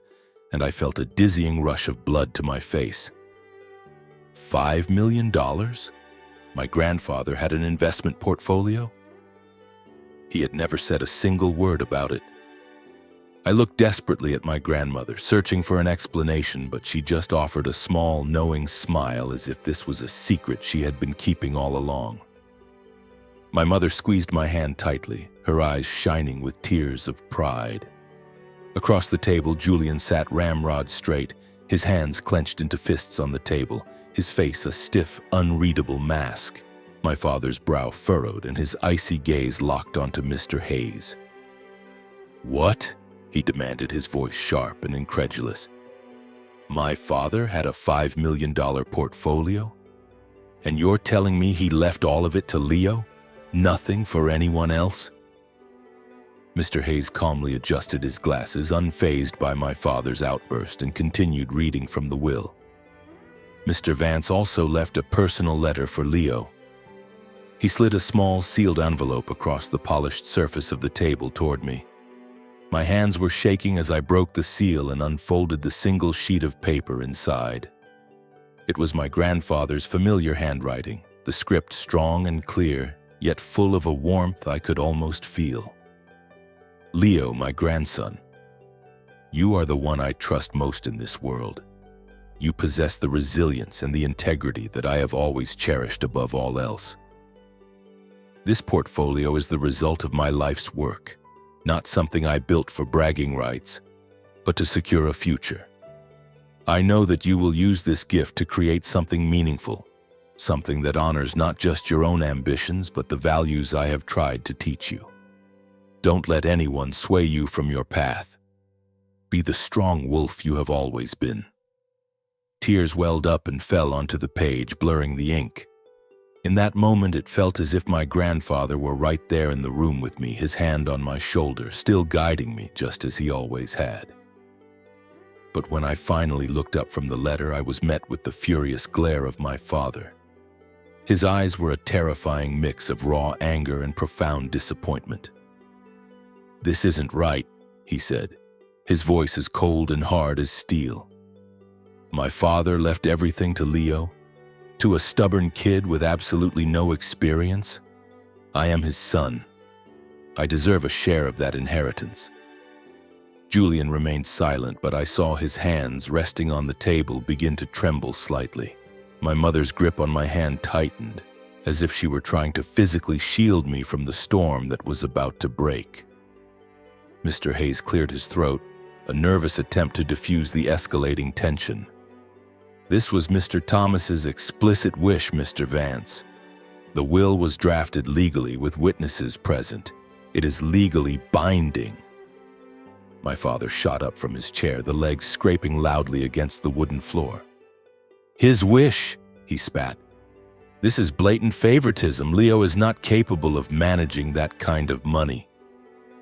and I felt a dizzying rush of blood to my face. $5 million? My grandfather had an investment portfolio? He had never said a single word about it. I looked desperately at my grandmother, searching for an explanation, but she just offered a small, knowing smile as if this was a secret she had been keeping all along. My mother squeezed my hand tightly, her eyes shining with tears of pride. Across the table, Julian sat ramrod straight, his hands clenched into fists on the table, his face a stiff, unreadable mask. My father's brow furrowed and his icy gaze locked onto Mr. Hayes. "What?" he demanded, his voice sharp and incredulous. "My father had a $5 million portfolio? And you're telling me he left all of it to Leo? Nothing for anyone else?" Mr. Hayes calmly adjusted his glasses, unfazed by my father's outburst, and continued reading from the will. Mr. Vance also left a personal letter for Leo. He slid a small, sealed envelope across the polished surface of the table toward me. My hands were shaking as I broke the seal and unfolded the single sheet of paper inside. It was my grandfather's familiar handwriting, the script strong and clear, yet full of a warmth I could almost feel. "Leo, my grandson, you are the one I trust most in this world. You possess the resilience and the integrity that I have always cherished above all else. This portfolio is the result of my life's work. Not something I built for bragging rights, but to secure a future. I know that you will use this gift to create something meaningful, something that honors not just your own ambitions, but the values I have tried to teach you. Don't let anyone sway you from your path. Be the strong wolf you have always been." Tears welled up and fell onto the page, blurring the ink. In that moment, it felt as if my grandfather were right there in the room with me, his hand on my shoulder, still guiding me just as he always had. But when I finally looked up from the letter, I was met with the furious glare of my father. His eyes were a terrifying mix of raw anger and profound disappointment. "This isn't right," he said, his voice as cold and hard as steel. "My father left everything to Leo? To a stubborn kid with absolutely no experience? I am his son. I deserve a share of that inheritance." Julian remained silent, but I saw his hands resting on the table begin to tremble slightly. My mother's grip on my hand tightened, as if she were trying to physically shield me from the storm that was about to break. Mr. Hayes cleared his throat, a nervous attempt to diffuse the escalating tension. "This was Mr. Thomas's explicit wish, Mr. Vance. The will was drafted legally with witnesses present. It is legally binding." My father shot up from his chair, the legs scraping loudly against the wooden floor. "His wish," he spat. "This is blatant favoritism. Leo is not capable of managing that kind of money.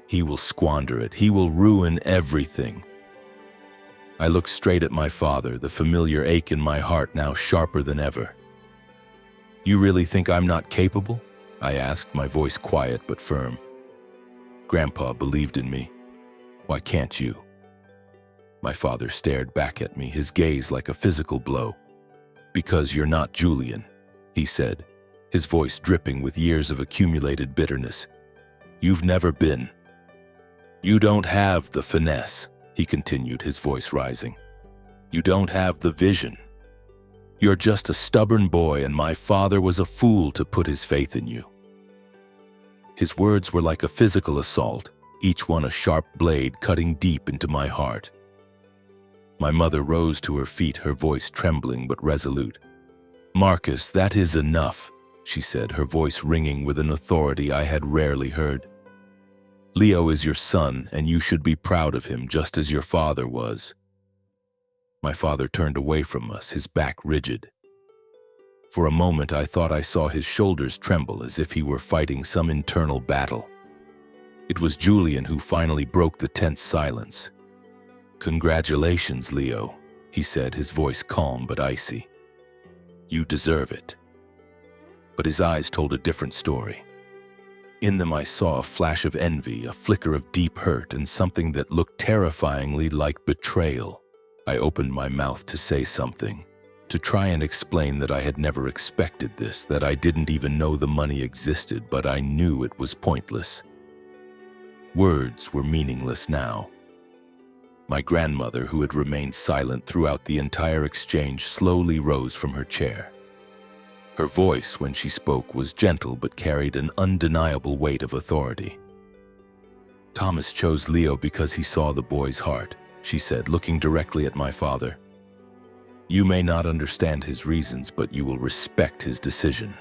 He will squander it. He will ruin everything." I looked straight at my father, the familiar ache in my heart now sharper than ever. "You really think I'm not capable?" I asked, my voice quiet but firm. "Grandpa believed in me. Why can't you?" My father stared back at me, his gaze like a physical blow. "Because you're not Julian," he said, his voice dripping with years of accumulated bitterness. "You've never been. You don't have the finesse," he continued, his voice rising. "You don't have the vision. You're just a stubborn boy, and my father was a fool to put his faith in you." His words were like a physical assault, each one a sharp blade cutting deep into my heart. My mother rose to her feet, her voice trembling but resolute. "Marcus, that is enough," she said, her voice ringing with an authority I had rarely heard. "Leo is your son, and you should be proud of him just as your father was." My father turned away from us, his back rigid. For a moment I thought I saw his shoulders tremble as if he were fighting some internal battle. It was Julian who finally broke the tense silence. "Congratulations, Leo," he said, his voice calm but icy. "You deserve it." But his eyes told a different story. In them I saw a flash of envy, a flicker of deep hurt, and something that looked terrifyingly like betrayal. I opened my mouth to say something, to try and explain that I had never expected this, that I didn't even know the money existed, but I knew it was pointless. Words were meaningless now. My grandmother, who had remained silent throughout the entire exchange, slowly rose from her chair. Her voice, when she spoke, was gentle but carried an undeniable weight of authority. "Thomas chose Leo because he saw the boy's heart," she said, looking directly at my father. "You may not understand his reasons, but you will respect his decision."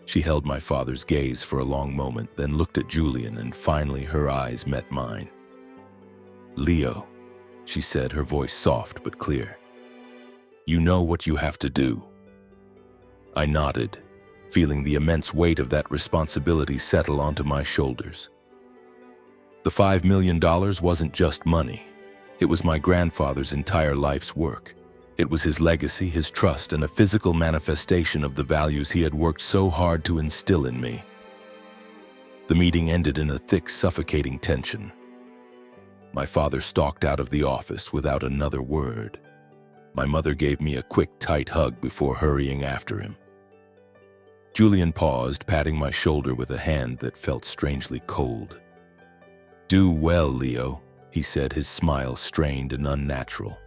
She held my father's gaze for a long moment, then looked at Julian, and finally her eyes met mine. "Leo," she said, her voice soft but clear, "you know what you have to do." I nodded, feeling the immense weight of that responsibility settle onto my shoulders. The $5 million wasn't just money. It was my grandfather's entire life's work. It was his legacy, his trust, and a physical manifestation of the values he had worked so hard to instill in me. The meeting ended in a thick, suffocating tension. My father stalked out of the office without another word. My mother gave me a quick, tight hug before hurrying after him. Julian paused, patting my shoulder with a hand that felt strangely cold. "Do well, Leo," he said, his smile strained and unnatural.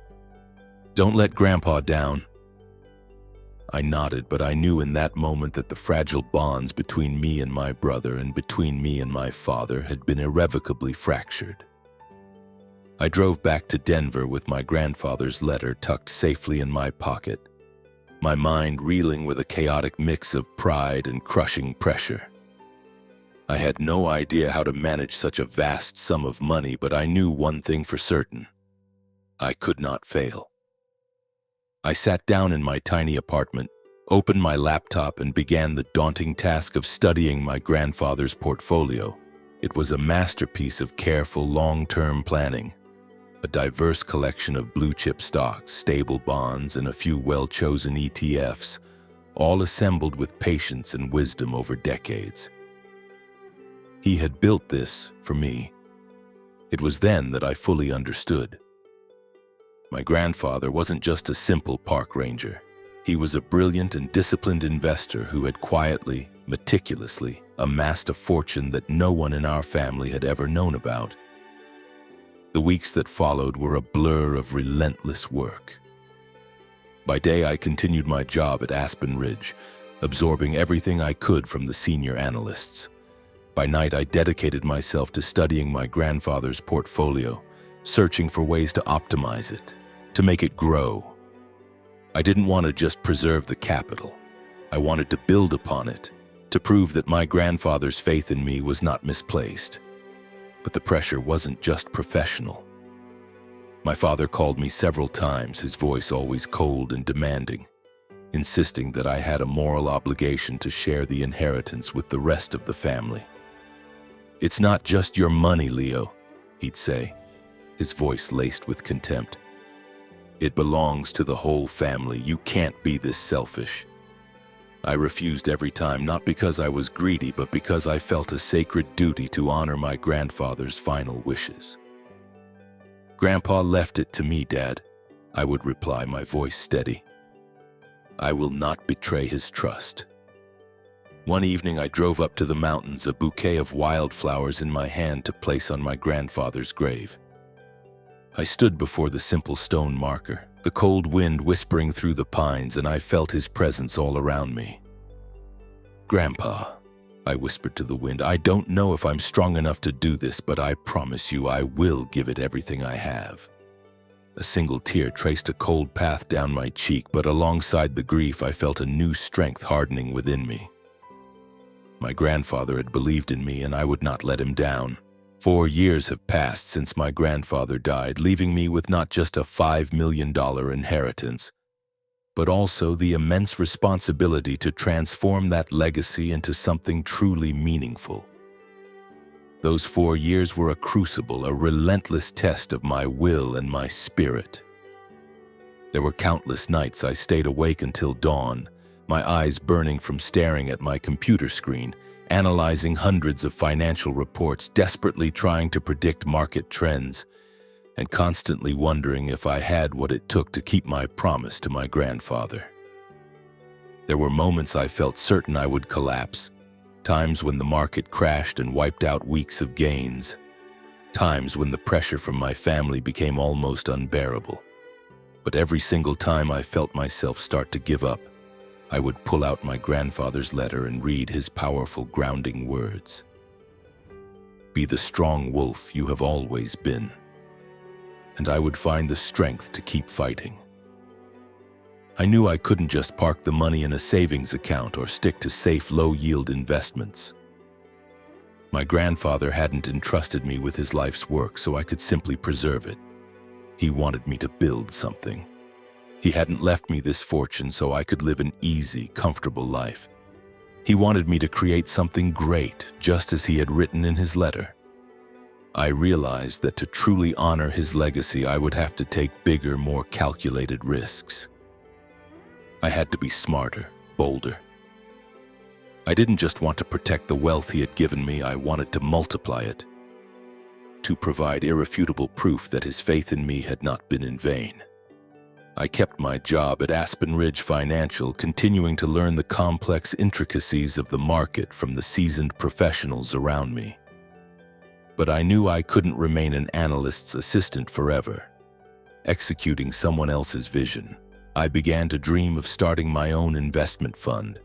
"Don't let Grandpa down." I nodded, but I knew in that moment that the fragile bonds between me and my brother and between me and my father had been irrevocably fractured. I drove back to Denver with my grandfather's letter tucked safely in my pocket, my mind reeling with a chaotic mix of pride and crushing pressure. I had no idea how to manage such a vast sum of money, but I knew one thing for certain: I could not fail. I sat down in my tiny apartment, opened my laptop, and began the daunting task of studying my grandfather's portfolio. It was a masterpiece of careful, long-term planning. A diverse collection of blue-chip stocks, stable bonds, and a few well-chosen ETFs, all assembled with patience and wisdom over decades. He had built this for me. It was then that I fully understood. My grandfather wasn't just a simple park ranger. He was a brilliant and disciplined investor who had quietly, meticulously amassed a fortune that no one in our family had ever known about. The weeks that followed were a blur of relentless work. By day, I continued my job at Aspen Ridge, absorbing everything I could from the senior analysts. By night, I dedicated myself to studying my grandfather's portfolio, searching for ways to optimize it, to make it grow. I didn't want to just preserve the capital. I wanted to build upon it, to prove that my grandfather's faith in me was not misplaced. But the pressure wasn't just professional. My father called me several times, his voice always cold and demanding, insisting that I had a moral obligation to share the inheritance with the rest of the family. "It's not just your money, Leo," he'd say, his voice laced with contempt. "It belongs to the whole family. You can't be this selfish." I refused every time, not because I was greedy, but because I felt a sacred duty to honor my grandfather's final wishes. "Grandpa left it to me, Dad," I would reply, my voice steady. "I will not betray his trust." One evening I drove up to the mountains, a bouquet of wildflowers in my hand to place on my grandfather's grave. I stood before the simple stone marker, the cold wind whispering through the pines, and I felt his presence all around me. "Grandpa," I whispered to the wind. I don't know if I'm strong enough to do this, but I promise you I will give it everything I have. A single tear traced a cold path down my cheek, but alongside the grief I felt a new strength hardening within me. My grandfather had believed in me, and I would not let him down. 4 years have passed since my grandfather died, leaving me with not just a $5 million inheritance, but also the immense responsibility to transform that legacy into something truly meaningful. Those 4 years were a crucible, a relentless test of my will and my spirit. There were countless nights I stayed awake until dawn, my eyes burning from staring at my computer screen, analyzing hundreds of financial reports, desperately trying to predict market trends, and constantly wondering if I had what it took to keep my promise to my grandfather. There were moments I felt certain I would collapse, times when the market crashed and wiped out weeks of gains, times when the pressure from my family became almost unbearable. But every single time I felt myself start to give up, I would pull out my grandfather's letter and read his powerful grounding words. Be the strong wolf you have always been. And I would find the strength to keep fighting. I knew I couldn't just park the money in a savings account or stick to safe, low-yield investments. My grandfather hadn't entrusted me with his life's work, so I could simply preserve it. He wanted me to build something. He hadn't left me this fortune so I could live an easy, comfortable life. He wanted me to create something great, just as he had written in his letter. I realized that to truly honor his legacy, I would have to take bigger, more calculated risks. I had to be smarter, bolder. I didn't just want to protect the wealth he had given me, I wanted to multiply it, to provide irrefutable proof that his faith in me had not been in vain. I kept my job at Aspen Ridge Financial, continuing to learn the complex intricacies of the market from the seasoned professionals around me. But I knew I couldn't remain an analyst's assistant forever, executing someone else's vision. I began to dream of starting my own investment fund,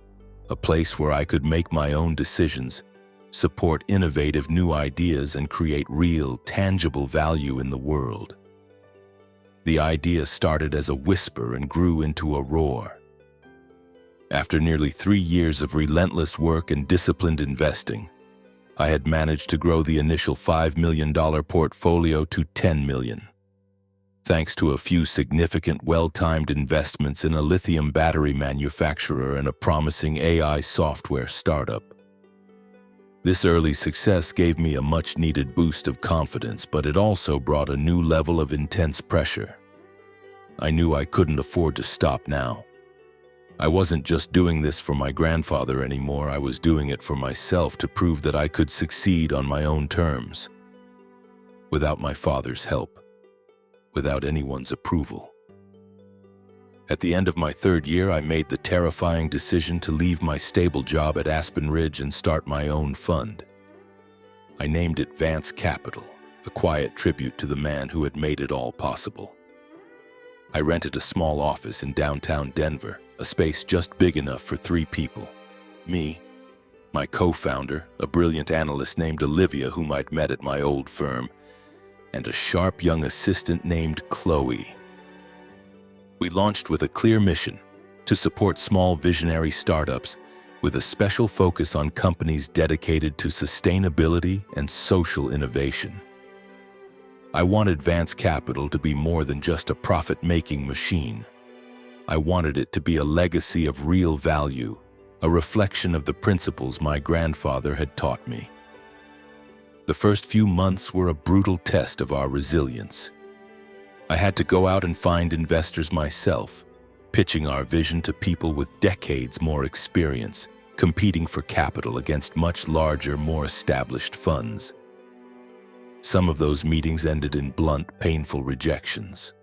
a place where I could make my own decisions, support innovative new ideas, and create real, tangible value in the world. The idea started as a whisper and grew into a roar. After nearly 3 years of relentless work and disciplined investing, I had managed to grow the initial $5 million portfolio to $10 million. Thanks to a few significant, well-timed investments in a lithium battery manufacturer and a promising AI software startup. This early success gave me a much-needed boost of confidence, but it also brought a new level of intense pressure. I knew I couldn't afford to stop now. I wasn't just doing this for my grandfather anymore, I was doing it for myself to prove that I could succeed on my own terms, without my father's help, without anyone's approval. At the end of my 3rd year, I made the terrifying decision to leave my stable job at Aspen Ridge and start my own fund. I named it Vance Capital, a quiet tribute to the man who had made it all possible. I rented a small office in downtown Denver, a space just big enough for 3 people. Me, my co-founder, a brilliant analyst named Olivia whom I'd met at my old firm, and a sharp young assistant named Chloe. We launched with a clear mission to support small visionary startups with a special focus on companies dedicated to sustainability and social innovation. I wanted Vance Capital to be more than just a profit-making machine. I wanted it to be a legacy of real value, a reflection of the principles my grandfather had taught me. The first few months were a brutal test of our resilience. I had to go out and find investors myself, pitching our vision to people with decades more experience, competing for capital against much larger, more established funds. Some of those meetings ended in blunt, painful rejections.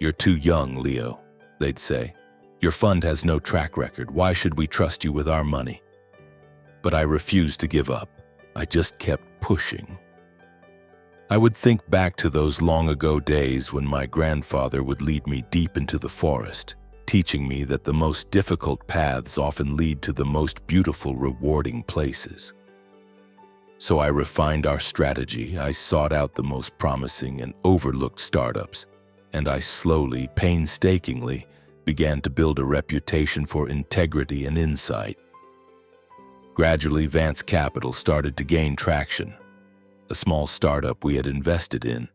"You're too young, Leo," they'd say. "Your fund has no track record. Why should we trust you with our money?" But I refused to give up. I just kept pushing. I would think back to those long-ago days when my grandfather would lead me deep into the forest, teaching me that the most difficult paths often lead to the most beautiful, rewarding places. So I refined our strategy, I sought out the most promising and overlooked startups, and I slowly, painstakingly, began to build a reputation for integrity and insight. Gradually, Vance Capital started to gain traction. A small startup we had invested in,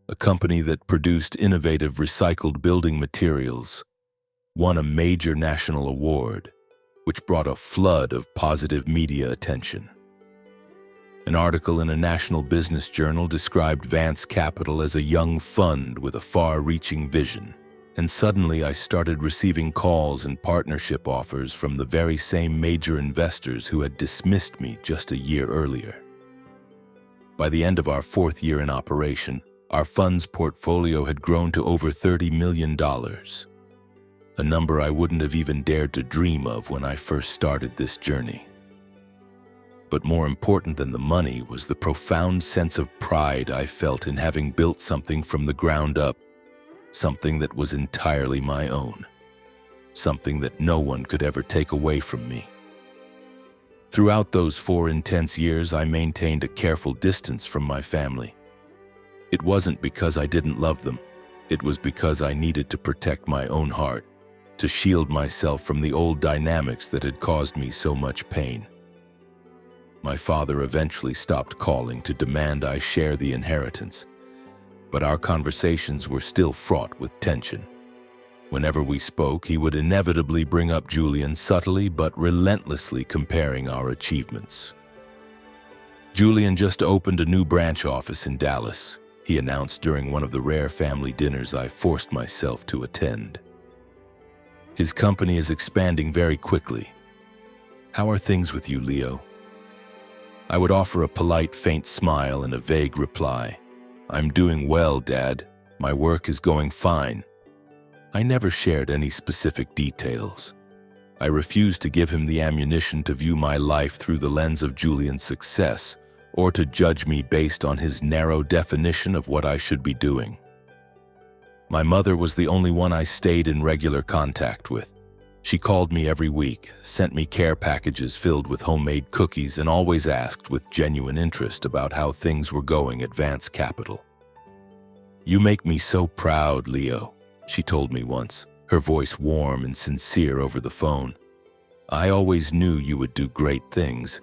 a company that produced innovative recycled building materials, won a major national award, which brought a flood of positive media attention. An article in a national business journal described Vance Capital as a young fund with a far-reaching vision, and suddenly I started receiving calls and partnership offers from the very same major investors who had dismissed me just a year earlier. By the end of our 4th year in operation, our fund's portfolio had grown to over $30 million, a number I wouldn't have even dared to dream of when I first started this journey. But more important than the money was the profound sense of pride I felt in having built something from the ground up, something that was entirely my own, something that no one could ever take away from me. Throughout those 4 intense years, I maintained a careful distance from my family. It wasn't because I didn't love them. It was because I needed to protect my own heart, to shield myself from the old dynamics that had caused me so much pain. My father eventually stopped calling to demand I share the inheritance, but our conversations were still fraught with tension. Whenever we spoke, he would inevitably bring up Julian, subtly but relentlessly comparing our achievements. Julian just opened a new branch office in Dallas, he announced during one of the rare family dinners I forced myself to attend. His company is expanding very quickly. How are things with you, Leo? I would offer a polite, faint smile and a vague reply. I'm doing well, Dad. My work is going fine. I never shared any specific details. I refused to give him the ammunition to view my life through the lens of Julian's success, or to judge me based on his narrow definition of what I should be doing. My mother was the only one I stayed in regular contact with. She called me every week, sent me care packages filled with homemade cookies, and always asked with genuine interest about how things were going at Vance Capital. "You make me so proud, Leo," she told me once, her voice warm and sincere over the phone. "I always knew you would do great things."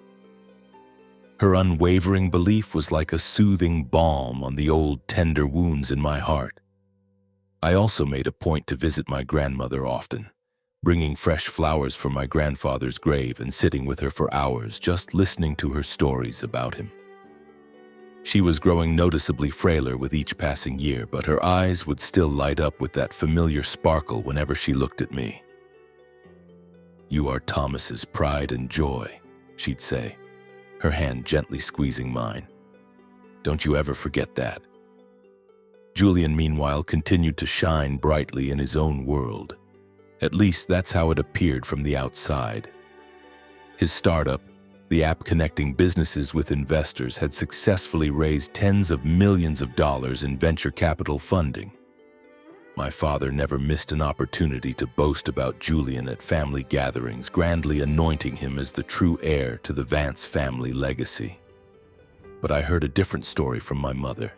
Her unwavering belief was like a soothing balm on the old, tender wounds in my heart. I also made a point to visit my grandmother often, bringing fresh flowers from my grandfather's grave and sitting with her for hours, just listening to her stories about him. She was growing noticeably frailer with each passing year, but her eyes would still light up with that familiar sparkle whenever she looked at me. "You are Thomas's pride and joy," she'd say, her hand gently squeezing mine. "Don't you ever forget that." Julian, meanwhile, continued to shine brightly in his own world. At least that's how it appeared from the outside. His startup, the app connecting businesses with investors, had successfully raised tens of millions of dollars in venture capital funding. My father never missed an opportunity to boast about Julian at family gatherings, grandly anointing him as the true heir to the Vance family legacy. But I heard a different story from my mother.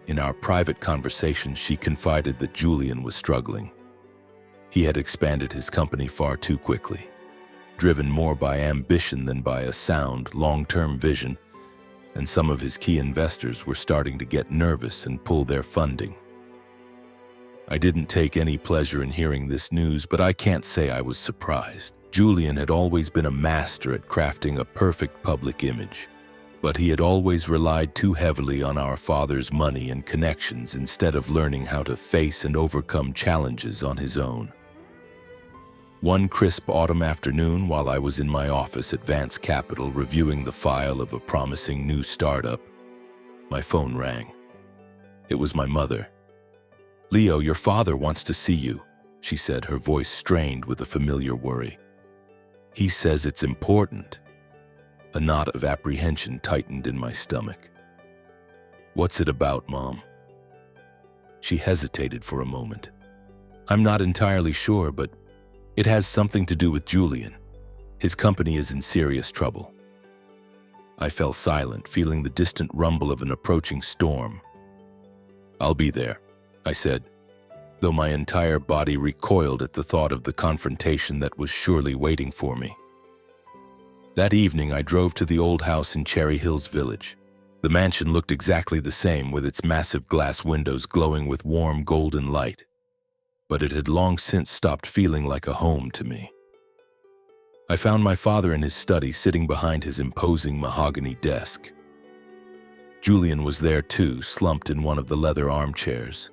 In our private conversations, she confided that Julian was struggling. He had expanded his company far too quickly, driven more by ambition than by a sound, long-term vision, and some of his key investors were starting to get nervous and pull their funding. I didn't take any pleasure in hearing this news, but I can't say I was surprised. Julian had always been a master at crafting a perfect public image, but he had always relied too heavily on our father's money and connections instead of learning how to face and overcome challenges on his own. One crisp autumn afternoon, while I was in my office at Vance Capital reviewing the file of a promising new startup, my phone rang. It was my mother. "Leo, your father wants to see you," she said, her voice strained with a familiar worry. "He says it's important." A knot of apprehension tightened in my stomach. "What's it about, Mom?" She hesitated for a moment. I'm not entirely sure, but it has something to do with Julian. His company is in serious trouble. I fell silent, feeling the distant rumble of an approaching storm. I'll be there, I said, though my entire body recoiled at the thought of the confrontation that was surely waiting for me. That evening, I drove to the old house in Cherry Hills Village. The mansion looked exactly the same, with its massive glass windows glowing with warm golden light. But it had long since stopped feeling like a home to me. I found my father in his study, sitting behind his imposing mahogany desk. Julian was there too, slumped in one of the leather armchairs.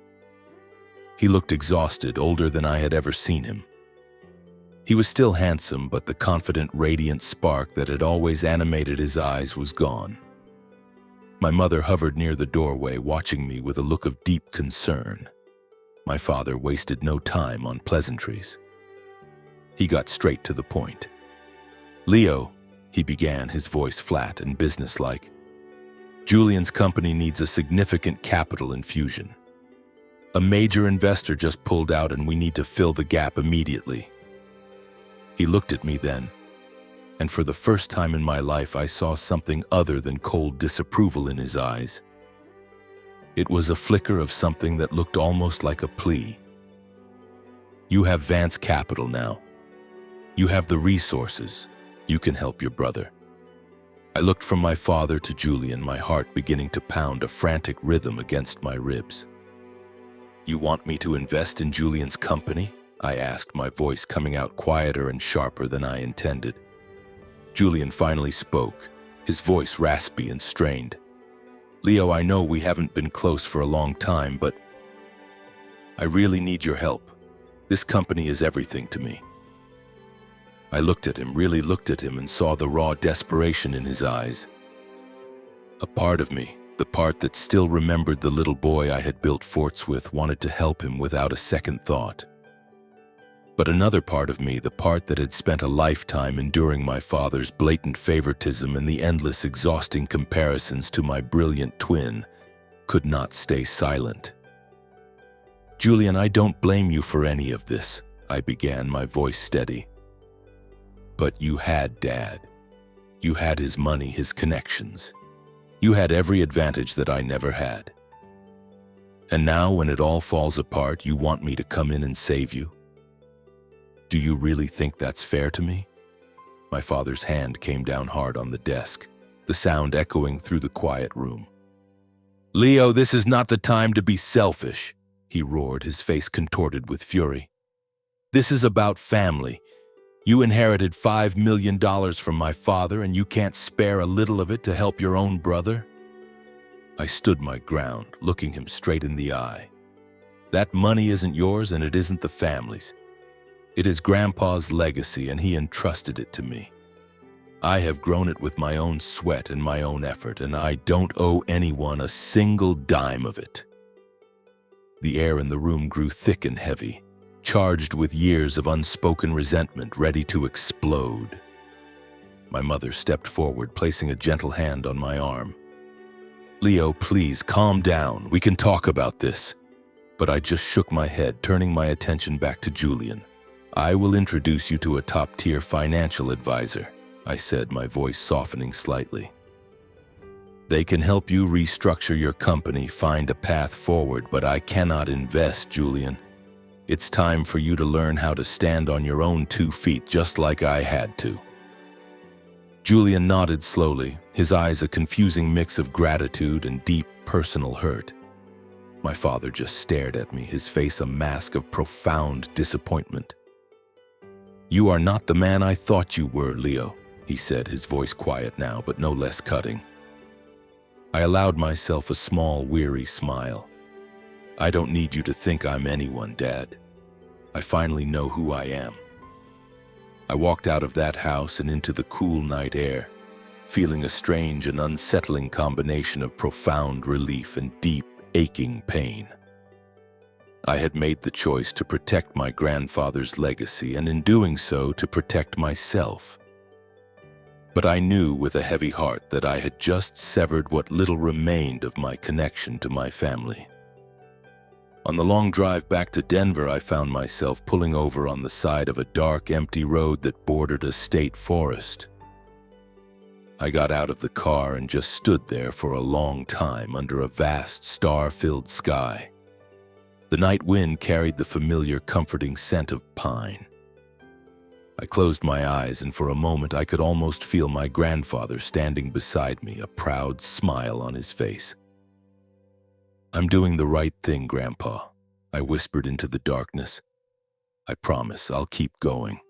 He looked exhausted, older than I had ever seen him. He was still handsome, but the confident, radiant spark that had always animated his eyes was gone. My mother hovered near the doorway, watching me with a look of deep concern. My father wasted no time on pleasantries. He got straight to the point. "Leo," he began, his voice flat and businesslike, "Julian's company needs a significant capital infusion. A major investor just pulled out and we need to fill the gap immediately." He looked at me then, and for the first time in my life I saw something other than cold disapproval in his eyes. It was a flicker of something that looked almost like a plea. "You have Vance Capital now. You have the resources. You can help your brother." I looked from my father to Julian, my heart beginning to pound a frantic rhythm against my ribs. "You want me to invest in Julian's company?" I asked, my voice coming out quieter and sharper than I intended. Julian finally spoke, his voice raspy and strained. "Leo, I know we haven't been close for a long time, but I really need your help. This company is everything to me." I looked at him, really looked at him, and saw the raw desperation in his eyes. A part of me, the part that still remembered the little boy I had built forts with, wanted to help him without a second thought. But another part of me, the part that had spent a lifetime enduring my father's blatant favoritism and the endless, exhausting comparisons to my brilliant twin, could not stay silent. "Julian, I don't blame you for any of this," I began, my voice steady. "But you had Dad. You had his money, his connections. You had every advantage that I never had. And now, when it all falls apart, you want me to come in and save you? Do you really think that's fair to me?" My father's hand came down hard on the desk, the sound echoing through the quiet room. "Leo, this is not the time to be selfish," he roared, his face contorted with fury. "This is about family. You inherited $5 million from my father, and you can't spare a little of it to help your own brother?" I stood my ground, looking him straight in the eye. "That money isn't yours, and it isn't the family's. It is Grandpa's legacy, and he entrusted it to me. I have grown it with my own sweat and my own effort, and I don't owe anyone a single dime of it." The air in the room grew thick and heavy, charged with years of unspoken resentment ready to explode. My mother stepped forward, placing a gentle hand on my arm. "Leo, please, calm down. We can talk about this." But I just shook my head, turning my attention back to Julian. "I will introduce you to a top-tier financial advisor," I said, my voice softening slightly. "They can help you restructure your company, find a path forward, but I cannot invest, Julian. It's time for you to learn how to stand on your own 2 feet, just like I had to." Julian nodded slowly, his eyes a confusing mix of gratitude and deep personal hurt. My father just stared at me, his face a mask of profound disappointment. "You are not the man I thought you were, Leo," he said, his voice quiet now, but no less cutting. I allowed myself a small, weary smile. "I don't need you to think I'm anyone, Dad. I finally know who I am." I walked out of that house and into the cool night air, feeling a strange and unsettling combination of profound relief and deep, aching pain. I had made the choice to protect my grandfather's legacy, and in doing so, to protect myself. But I knew with a heavy heart that I had just severed what little remained of my connection to my family. On the long drive back to Denver, I found myself pulling over on the side of a dark, empty road that bordered a state forest. I got out of the car and just stood there for a long time under a vast, star-filled sky. The night wind carried the familiar, comforting scent of pine. I closed my eyes, and for a moment I could almost feel my grandfather standing beside me, a proud smile on his face. "I'm doing the right thing, Grandpa," I whispered into the darkness. "I promise I'll keep going."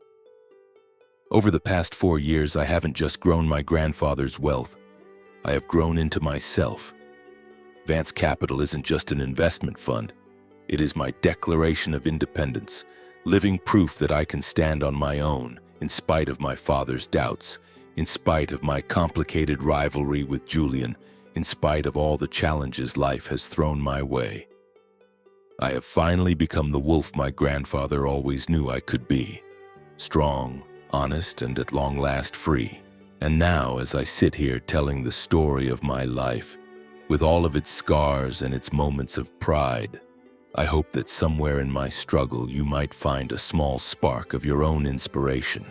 Over the past 4 years, I haven't just grown my grandfather's wealth. I have grown into myself. Vance Capital isn't just an investment fund. It is my declaration of independence, living proof that I can stand on my own, in spite of my father's doubts, in spite of my complicated rivalry with Julian, in spite of all the challenges life has thrown my way. I have finally become the wolf my grandfather always knew I could be. Strong, honest, and at long last free. And now, as I sit here telling the story of my life, with all of its scars and its moments of pride, I hope that somewhere in my struggle you might find a small spark of your own inspiration.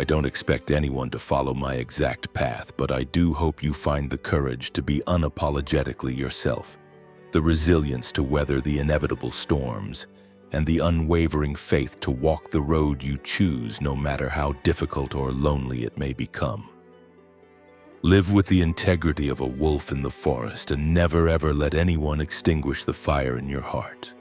I don't expect anyone to follow my exact path, but I do hope you find the courage to be unapologetically yourself, the resilience to weather the inevitable storms, and the unwavering faith to walk the road you choose no matter how difficult or lonely it may become. Live with the integrity of a wolf in the forest and never ever let anyone extinguish the fire in your heart.